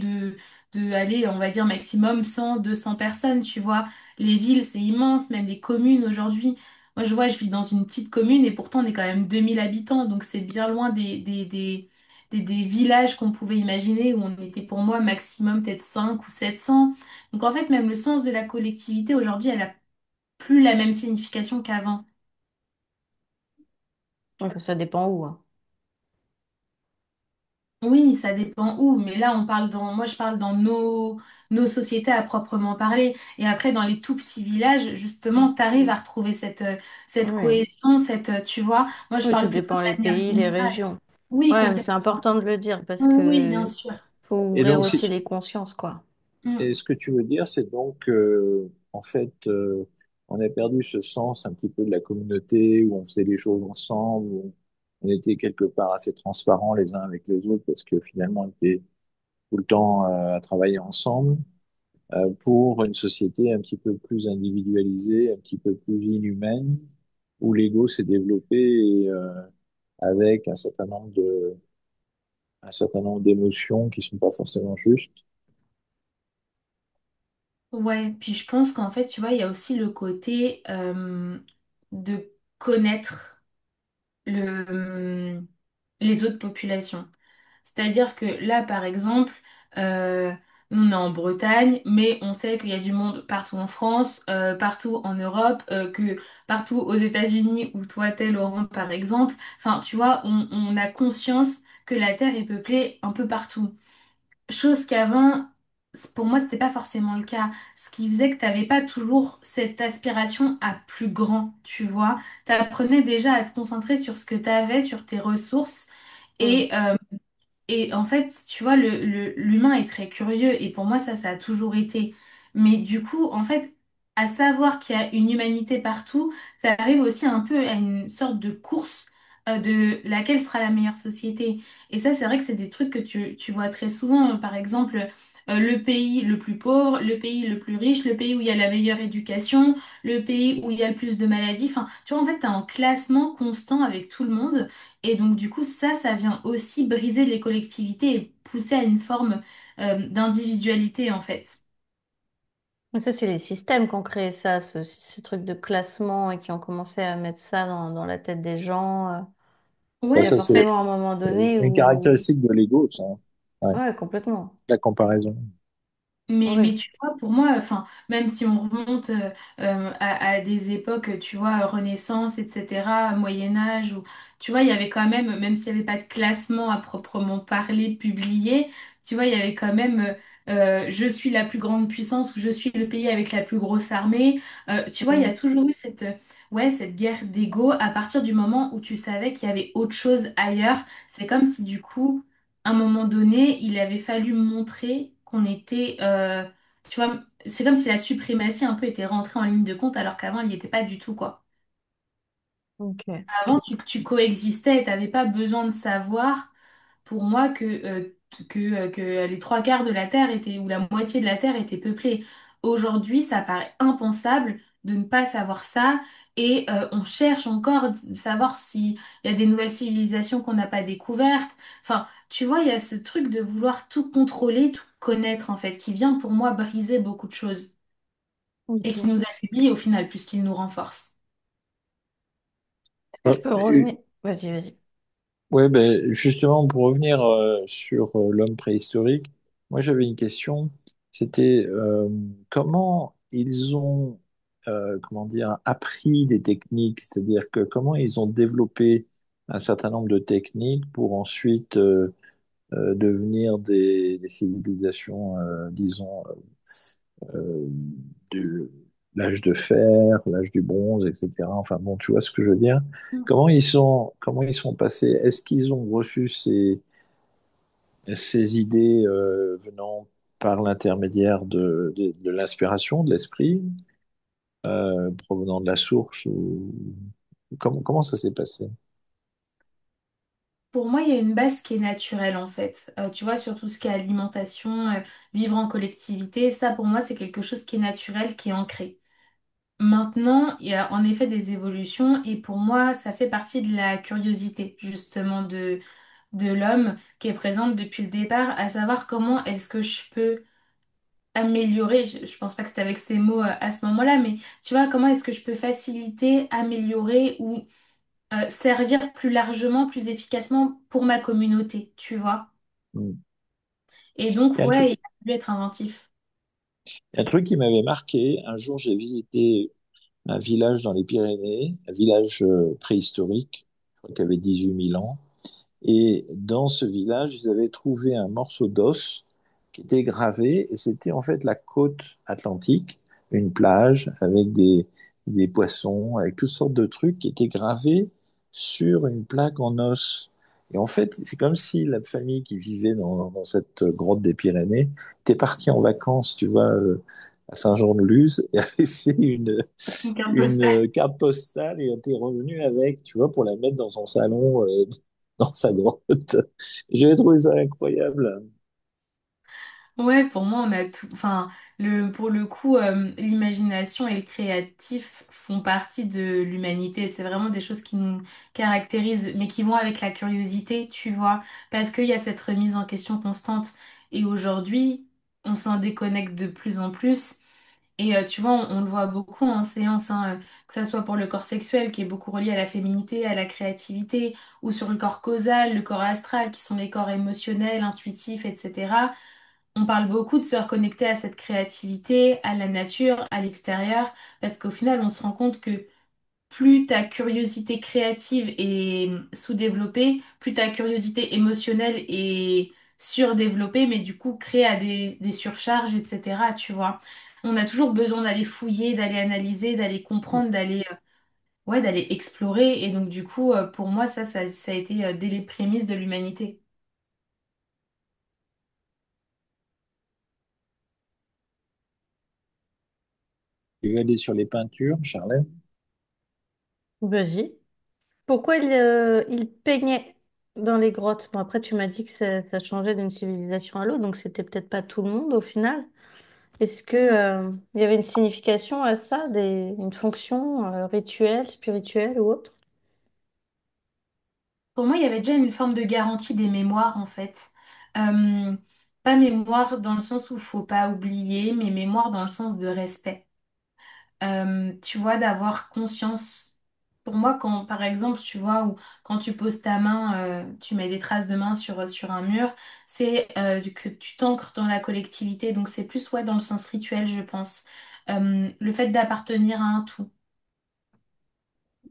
[SPEAKER 2] aller, on va dire, maximum 100, 200 personnes, tu vois. Les villes, c'est immense, même les communes aujourd'hui. Moi, je vois, je vis dans une petite commune et pourtant, on est quand même 2000 habitants. Donc, c'est bien loin des villages qu'on pouvait imaginer où on était, pour moi, maximum peut-être 5 ou 700. Donc en fait, même le sens de la collectivité aujourd'hui, elle a plus la même signification qu'avant.
[SPEAKER 1] Donc, ça dépend où, hein.
[SPEAKER 2] Oui, ça dépend où, mais là moi je parle dans nos sociétés à proprement parler. Et après, dans les tout petits villages, justement, tu arrives à retrouver cette
[SPEAKER 1] Oui.
[SPEAKER 2] cohésion, tu vois. Moi, je
[SPEAKER 1] Oui, tout
[SPEAKER 2] parle plutôt
[SPEAKER 1] dépend les
[SPEAKER 2] de manière
[SPEAKER 1] pays, les
[SPEAKER 2] générale.
[SPEAKER 1] régions.
[SPEAKER 2] Oui,
[SPEAKER 1] Ouais, mais c'est
[SPEAKER 2] complètement.
[SPEAKER 1] important de le dire parce
[SPEAKER 2] Oui, oui, bien
[SPEAKER 1] que
[SPEAKER 2] sûr.
[SPEAKER 1] faut
[SPEAKER 3] Et
[SPEAKER 1] ouvrir
[SPEAKER 3] donc,
[SPEAKER 1] aussi
[SPEAKER 3] si,
[SPEAKER 1] les consciences, quoi.
[SPEAKER 2] Mm.
[SPEAKER 3] et ce que tu veux dire, c'est donc, en fait, on a perdu ce sens un petit peu de la communauté où on faisait les choses ensemble, où on était quelque part assez transparents les uns avec les autres parce que finalement, on était tout le temps à travailler ensemble pour une société un petit peu plus individualisée, un petit peu plus inhumaine, où l'ego s'est développé avec un certain nombre d'émotions qui sont pas forcément justes.
[SPEAKER 2] Ouais, puis je pense qu'en fait, tu vois, il y a aussi le côté de connaître les autres populations. C'est-à-dire que là, par exemple, euh, nous, on est en Bretagne, mais on sait qu'il y a du monde partout en France, partout en Europe, que partout aux États-Unis, où toi, t'es, Laurent, par exemple. Enfin, tu vois, on a conscience que la Terre est peuplée un peu partout. Chose qu'avant, pour moi, c'était pas forcément le cas. Ce qui faisait que t'avais pas toujours cette aspiration à plus grand, tu vois. T'apprenais déjà à te concentrer sur ce que t'avais, sur tes ressources.
[SPEAKER 1] Mm.
[SPEAKER 2] Et en fait, tu vois, l'humain est très curieux et pour moi, ça a toujours été. Mais du coup, en fait, à savoir qu'il y a une humanité partout, ça arrive aussi un peu à une sorte de course de laquelle sera la meilleure société. Et ça, c'est vrai que c'est des trucs que tu vois très souvent. Par exemple, le pays le plus pauvre, le pays le plus riche, le pays où il y a la meilleure éducation, le pays où il y a le plus de maladies. Enfin, tu vois, en fait, tu as un classement constant avec tout le monde. Et donc, du coup, ça vient aussi briser les collectivités et pousser à une forme d'individualité, en fait.
[SPEAKER 1] Mais ça, c'est les systèmes qui ont créé ça, ce truc de classement et qui ont commencé à mettre ça dans la tête des gens. Il
[SPEAKER 3] Bon,
[SPEAKER 1] y a
[SPEAKER 2] Ouais,
[SPEAKER 3] ça,
[SPEAKER 1] forcément un moment
[SPEAKER 3] c'est
[SPEAKER 1] donné
[SPEAKER 3] une
[SPEAKER 1] où...
[SPEAKER 3] caractéristique de l'ego, ça. Ouais,
[SPEAKER 1] Ouais, complètement.
[SPEAKER 3] la comparaison.
[SPEAKER 2] mais
[SPEAKER 1] Oui.
[SPEAKER 2] tu vois, pour moi, enfin, même si on remonte à des époques, tu vois, Renaissance, etc., Moyen Âge, où, tu vois, il y avait quand même s'il n'y avait pas de classement à proprement parler publié, tu vois, il y avait quand même je suis la plus grande puissance ou je suis le pays avec la plus grosse armée. Tu vois, il y a
[SPEAKER 1] Mm.
[SPEAKER 2] toujours eu cette guerre d'ego à partir du moment où tu savais qu'il y avait autre chose ailleurs. C'est comme si du coup à un moment donné, il avait fallu montrer qu'on était, tu vois, c'est comme si la suprématie un peu était rentrée en ligne de compte alors qu'avant, elle n'y était pas du tout, quoi.
[SPEAKER 1] Ok.
[SPEAKER 2] Avant, tu coexistais et t'avais pas besoin de savoir pour moi que les trois quarts de la Terre étaient, ou la moitié de la Terre était peuplée. Aujourd'hui, ça paraît impensable de ne pas savoir ça et on cherche encore de savoir s'il y a des nouvelles civilisations qu'on n'a pas découvertes. Enfin, tu vois, il y a ce truc de vouloir tout contrôler, tout connaître en fait, qui vient pour moi briser beaucoup de choses et qui
[SPEAKER 1] Ok.
[SPEAKER 2] nous affaiblit au final plus qu'il nous renforce.
[SPEAKER 1] Est-ce que je peux revenir? Vas-y, vas-y.
[SPEAKER 3] Ouais, ben justement, pour revenir sur l'homme préhistorique, moi j'avais une question. C'était comment ils ont, comment dire, appris des techniques, c'est-à-dire que comment ils ont développé un certain nombre de techniques pour ensuite devenir des civilisations, disons, euh, de l'âge de fer, l'âge du bronze, etc. Enfin bon, tu vois ce que je veux dire? Comment ils sont passés? Est-ce qu'ils ont reçu ces idées venant par l'intermédiaire de l'inspiration, de l'esprit, provenant de la source ou comment ça s'est passé?
[SPEAKER 2] Pour moi, il y a une base qui est naturelle en fait. Tu vois, sur tout ce qui est alimentation, vivre en collectivité, ça pour moi, c'est quelque chose qui est naturel, qui est ancré. Maintenant, il y a en effet des évolutions et pour moi, ça fait partie de la curiosité justement de l'homme qui est présente depuis le départ, à savoir comment est-ce que je peux améliorer, je pense pas que c'était avec ces mots à ce moment-là, mais tu vois, comment est-ce que je peux faciliter, améliorer ou servir plus largement, plus efficacement pour ma communauté, tu vois.
[SPEAKER 3] Hmm.
[SPEAKER 2] Et
[SPEAKER 3] Il y
[SPEAKER 2] donc,
[SPEAKER 3] a un truc,
[SPEAKER 2] ouais, il a dû être inventif.
[SPEAKER 3] il y a un truc qui m'avait marqué. Un jour, j'ai visité un village dans les Pyrénées, un village préhistorique, je crois qu'il avait 18 000 ans. Et dans ce village, ils avaient trouvé un morceau d'os qui était gravé, et c'était en fait la côte atlantique, une plage avec des poissons, avec toutes sortes de trucs qui étaient gravés sur une plaque en os. Et en fait, c'est comme si la famille qui vivait dans cette grotte des Pyrénées était partie en vacances, tu vois, à Saint-Jean-de-Luz, et avait fait
[SPEAKER 2] Une carte postale.
[SPEAKER 3] une carte postale et était revenu avec, tu vois, pour la mettre dans son salon, dans sa grotte. J'ai trouvé ça incroyable.
[SPEAKER 2] Ouais, pour moi, on a tout. Enfin, pour le coup, l'imagination et le créatif font partie de l'humanité. C'est vraiment des choses qui nous caractérisent, mais qui vont avec la curiosité, tu vois, parce qu'il y a cette remise en question constante. Et aujourd'hui, on s'en déconnecte de plus en plus. Et tu vois, on le voit beaucoup en séance, hein, que ça soit pour le corps sexuel, qui est beaucoup relié à la féminité, à la créativité, ou sur le corps causal, le corps astral, qui sont les corps émotionnels, intuitifs, etc. On parle beaucoup de se reconnecter à cette créativité, à la nature, à l'extérieur, parce qu'au final, on se rend compte que plus ta curiosité créative est sous-développée, plus ta curiosité émotionnelle est surdéveloppée, mais du coup crée à des surcharges, etc. Tu vois. On a toujours besoin d'aller fouiller, d'aller analyser, d'aller comprendre, ouais, d'aller explorer. Et donc du coup, pour moi, ça a été dès les prémices de l'humanité.
[SPEAKER 3] Tu veux aller sur les peintures, Charlotte?
[SPEAKER 1] Vas-y. Pourquoi il peignait dans les grottes? Bon, après, tu m'as dit que ça changeait d'une civilisation à l'autre, donc c'était peut-être pas tout le monde au final. Est-ce que, il y avait une signification à ça, une fonction rituelle, spirituelle ou autre?
[SPEAKER 2] Pour moi, il y avait déjà une forme de garantie des mémoires, en fait. Euh, Pas mémoire dans le sens où il faut pas oublier, mais mémoire dans le sens de respect. Tu vois, d'avoir conscience. Pour moi, quand, par exemple, tu vois, ou quand tu poses ta main, tu mets des traces de main sur un mur, c'est que tu t'ancres dans la collectivité. Donc, c'est plus, ouais, dans le sens rituel, je pense. Le fait d'appartenir à un tout.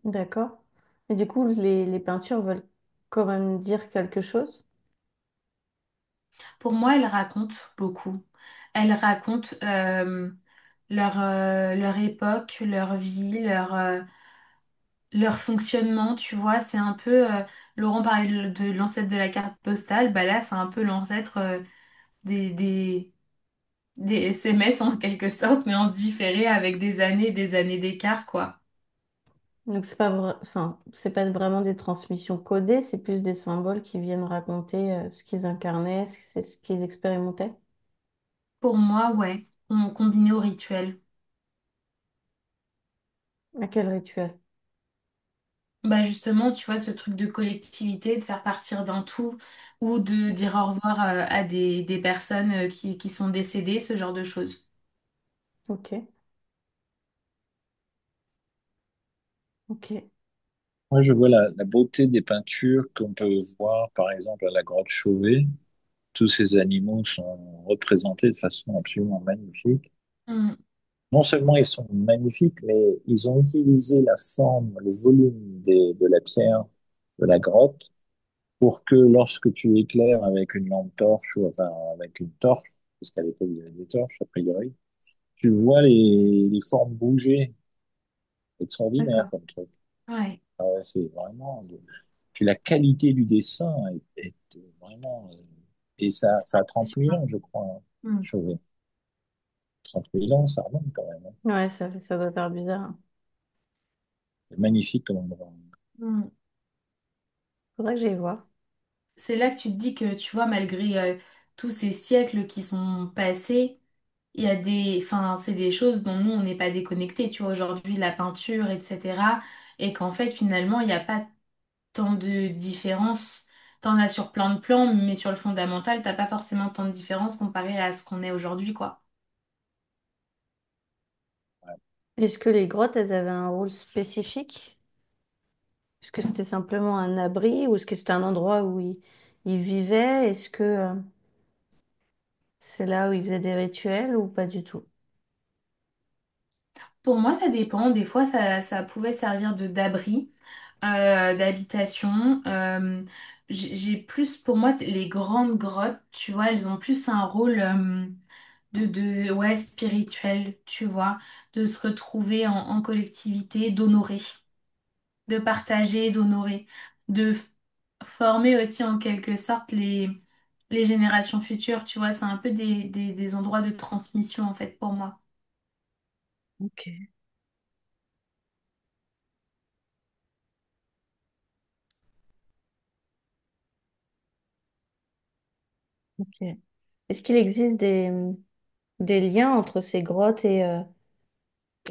[SPEAKER 1] D'accord. Et du coup, les peintures veulent quand même dire quelque chose.
[SPEAKER 2] Pour moi, elles racontent beaucoup. Elles racontent leur époque, leur vie, leur fonctionnement, tu vois. C'est un peu, Laurent parlait de l'ancêtre de la carte postale, bah là, c'est un peu l'ancêtre des, des, des SMS en quelque sorte, mais en différé avec des années d'écart, quoi.
[SPEAKER 1] Donc c'est pas enfin, c'est pas vraiment des transmissions codées, c'est plus des symboles qui viennent raconter ce qu'ils incarnaient, ce qu'ils expérimentaient.
[SPEAKER 2] Pour moi, ouais, on combiné au rituel.
[SPEAKER 1] À quel rituel?
[SPEAKER 2] Bah justement, tu vois, ce truc de collectivité, de faire partir d'un tout, ou de dire au revoir à des personnes qui sont décédées, ce genre de choses.
[SPEAKER 1] Ok, ok.
[SPEAKER 3] Moi, je vois la beauté des peintures qu'on peut voir, par exemple, à la grotte Chauvet. Tous ces animaux sont représentés de façon absolument magnifique.
[SPEAKER 2] Mm.
[SPEAKER 3] Non seulement ils sont magnifiques, mais ils ont utilisé la forme, le volume de la pierre de la grotte pour que lorsque tu éclaires avec une lampe torche ou enfin avec une torche, parce qu'à l'époque il y avait des torches a priori, tu vois les formes bouger. Extraordinaire
[SPEAKER 1] D'accord.
[SPEAKER 3] comme truc.
[SPEAKER 2] Ouais.
[SPEAKER 3] Ah ouais, c'est vraiment. Puis la qualité du dessin est vraiment. Et ça a 30 000 ans, je crois, hein,
[SPEAKER 2] Mm.
[SPEAKER 3] Chauvet. 30 000 ans, ça remonte quand même, hein.
[SPEAKER 1] Ouais, ça doit faire bizarre.
[SPEAKER 3] C'est magnifique comme endroit.
[SPEAKER 2] Mm.
[SPEAKER 1] Faudrait que j'aille voir.
[SPEAKER 2] C'est là que tu te dis que, tu vois, malgré tous ces siècles qui sont passés, il y a enfin, c'est des choses dont nous, on n'est pas déconnectés, tu vois, aujourd'hui, la peinture, etc. Et qu'en fait, finalement, il n'y a pas tant de différence. T'en as sur plein de plans, mais sur le fondamental, t'as pas forcément tant de différence comparé à ce qu'on est aujourd'hui, quoi.
[SPEAKER 3] Ouais.
[SPEAKER 1] Est-ce que les grottes, elles avaient un rôle spécifique? Est-ce que c'était simplement un abri ou est-ce que c'était un endroit où ils vivaient? Est-ce que c'est là où ils faisaient des rituels ou pas du tout?
[SPEAKER 2] Pour moi, ça dépend. Des fois, ça pouvait servir de d'abri, d'habitation. J'ai plus, pour moi, les grandes grottes, tu vois, elles ont plus un rôle ouais, spirituel, tu vois, de se retrouver en collectivité, d'honorer, de partager, d'honorer, de former aussi en quelque sorte les générations futures, tu vois. C'est un peu des endroits de transmission, en fait, pour moi.
[SPEAKER 1] Ok. Ok. Est-ce qu'il existe des liens entre ces grottes et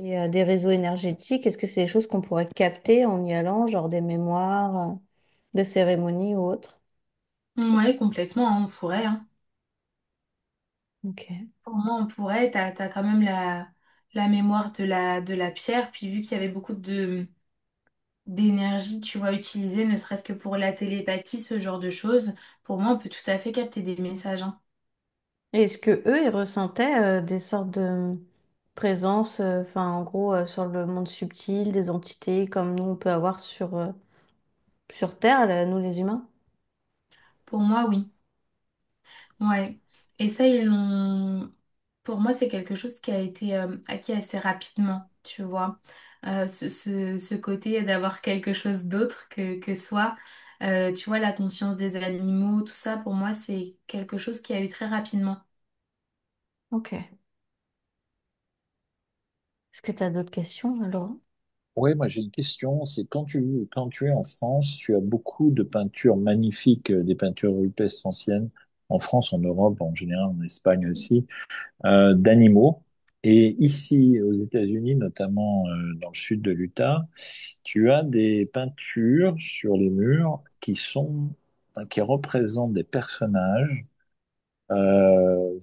[SPEAKER 1] des réseaux énergétiques? Est-ce que c'est des choses qu'on pourrait capter en y allant, genre des mémoires, de cérémonies ou autres?
[SPEAKER 2] Ouais, complètement, hein, on pourrait, hein.
[SPEAKER 1] Ok.
[SPEAKER 2] Pour moi, on pourrait, t'as quand même la mémoire de la pierre, puis vu qu'il y avait beaucoup d'énergie, tu vois, utilisée, ne serait-ce que pour la télépathie, ce genre de choses, pour moi, on peut tout à fait capter des messages, hein.
[SPEAKER 1] Et est-ce que eux, ils ressentaient des sortes de présences, enfin, en gros, sur le monde subtil, des entités comme nous, on peut avoir sur Terre, là, nous les humains?
[SPEAKER 2] Pour moi, oui. Ouais. Et ça, ils l'ont. Pour moi, c'est quelque chose qui a été acquis assez rapidement, tu vois. Ce côté d'avoir quelque chose d'autre que soi. Tu vois, la conscience des animaux, tout ça, pour moi, c'est quelque chose qui a eu très rapidement.
[SPEAKER 1] Ok. Est-ce que tu as d'autres questions, Laurent?
[SPEAKER 3] Ouais, moi j'ai une question, c'est quand tu es en France, tu as beaucoup de peintures magnifiques, des peintures rupestres anciennes, en France, en Europe, en général, en Espagne aussi, d'animaux. Et ici, aux États-Unis, notamment dans le sud de l'Utah, tu as des peintures sur les murs qui représentent des personnages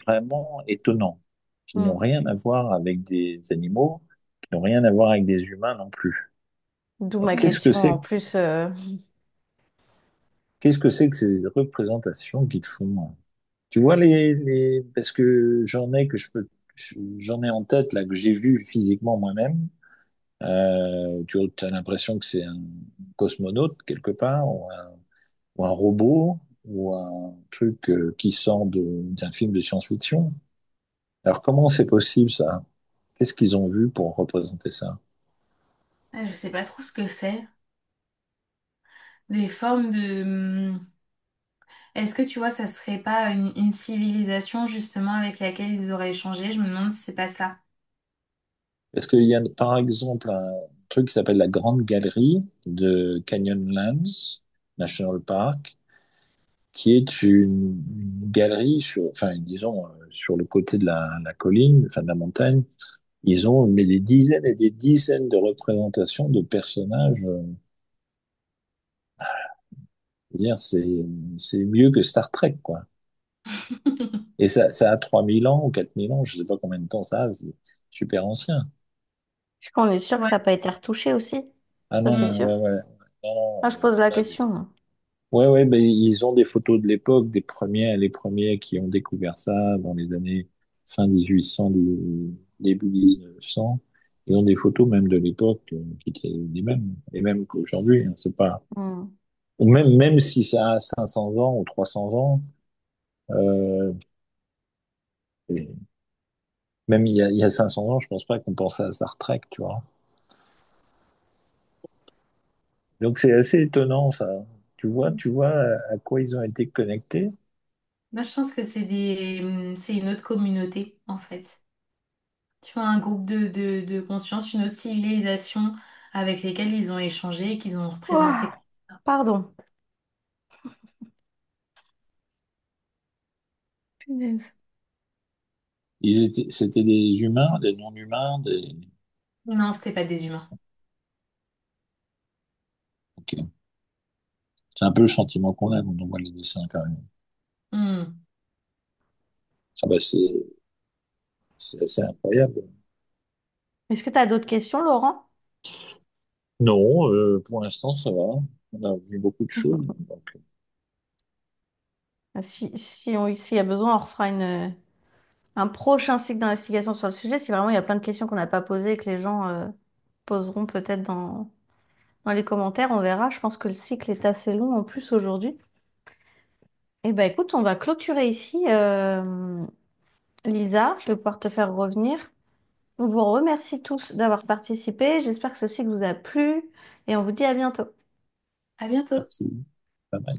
[SPEAKER 3] vraiment étonnants, qui n'ont
[SPEAKER 1] Hmm.
[SPEAKER 3] rien à voir avec des animaux, qui n'ont rien à voir avec des humains non plus.
[SPEAKER 1] D'où
[SPEAKER 3] Alors,
[SPEAKER 1] ma question en plus.
[SPEAKER 3] qu'est-ce que c'est que ces représentations qu'ils te font? Tu vois parce que j'en ai en tête là que j'ai vu physiquement moi-même. Tu as l'impression que c'est un cosmonaute quelque part ou un robot ou un truc qui sort d'un film de science-fiction. Alors comment c'est possible ça? Qu'est-ce qu'ils ont vu pour représenter ça?
[SPEAKER 2] Ah, je sais pas trop ce que c'est. Des formes de... Est-ce que tu vois, ça serait pas une civilisation justement avec laquelle ils auraient échangé? Je me demande si c'est pas ça.
[SPEAKER 3] Parce qu'il y a par exemple un truc qui s'appelle la Grande Galerie de Canyonlands National Park, qui est une galerie enfin, disons, sur le côté de la colline, enfin de la montagne. Ils ont mais des dizaines et des dizaines de représentations de personnages. Je veux dire, c'est mieux que Star Trek, quoi. Et ça a 3 000 ans ou 4 000 ans, je sais pas combien de temps ça a, c'est super ancien.
[SPEAKER 1] Est-ce qu'on est sûr que
[SPEAKER 2] Ouais.
[SPEAKER 1] ça n'a pas été retouché aussi?
[SPEAKER 3] Ah
[SPEAKER 1] Ça,
[SPEAKER 3] non,
[SPEAKER 1] c'est
[SPEAKER 3] non,
[SPEAKER 1] sûr.
[SPEAKER 3] ouais, ouais. Non,
[SPEAKER 1] Ah,
[SPEAKER 3] non,
[SPEAKER 1] je pose la
[SPEAKER 3] on a des...
[SPEAKER 1] question.
[SPEAKER 3] Ouais, ouais, ben, ils ont des photos de l'époque, les premiers qui ont découvert ça dans les années fin 1800, début 1900. Ils ont des photos même de l'époque qui étaient les mêmes qu'aujourd'hui. Hein, c'est pas,
[SPEAKER 1] Hmm.
[SPEAKER 3] ou même si ça a 500 ans ou 300 ans, euh, et même il y a 500 ans, je pense pas qu'on pensait à Star Trek, tu vois. Donc c'est assez étonnant, ça. Tu vois à quoi ils ont été connectés.
[SPEAKER 2] Moi, je pense que c'est une autre communauté, en fait. Tu vois, un groupe de conscience, une autre civilisation avec lesquelles ils ont échangé et qu'ils ont représenté
[SPEAKER 1] Ouah,
[SPEAKER 2] comme ça.
[SPEAKER 1] pardon. Punaise.
[SPEAKER 3] C'était des humains, des non-humains, des...
[SPEAKER 2] Non, c'était pas des humains.
[SPEAKER 3] Ok. C'est un peu le sentiment qu'on a quand on voit les dessins, quand même.
[SPEAKER 2] Hmm.
[SPEAKER 3] Ah bah c'est assez incroyable.
[SPEAKER 1] Est-ce que tu as d'autres questions, Laurent?
[SPEAKER 3] Non, pour l'instant, ça va. On a vu beaucoup de choses. Donc,
[SPEAKER 1] S'il y a besoin, on refera un prochain cycle d'investigation sur le sujet. Si vraiment il y a plein de questions qu'on n'a pas posées et que les gens poseront peut-être dans les commentaires, on verra. Je pense que le cycle est assez long en plus aujourd'hui. Eh ben écoute, on va clôturer ici. Lisa, je vais pouvoir te faire revenir. On vous remercie tous d'avoir participé. J'espère que ce cycle vous a plu et on vous dit à bientôt.
[SPEAKER 2] À bientôt.
[SPEAKER 3] merci. Pas mal.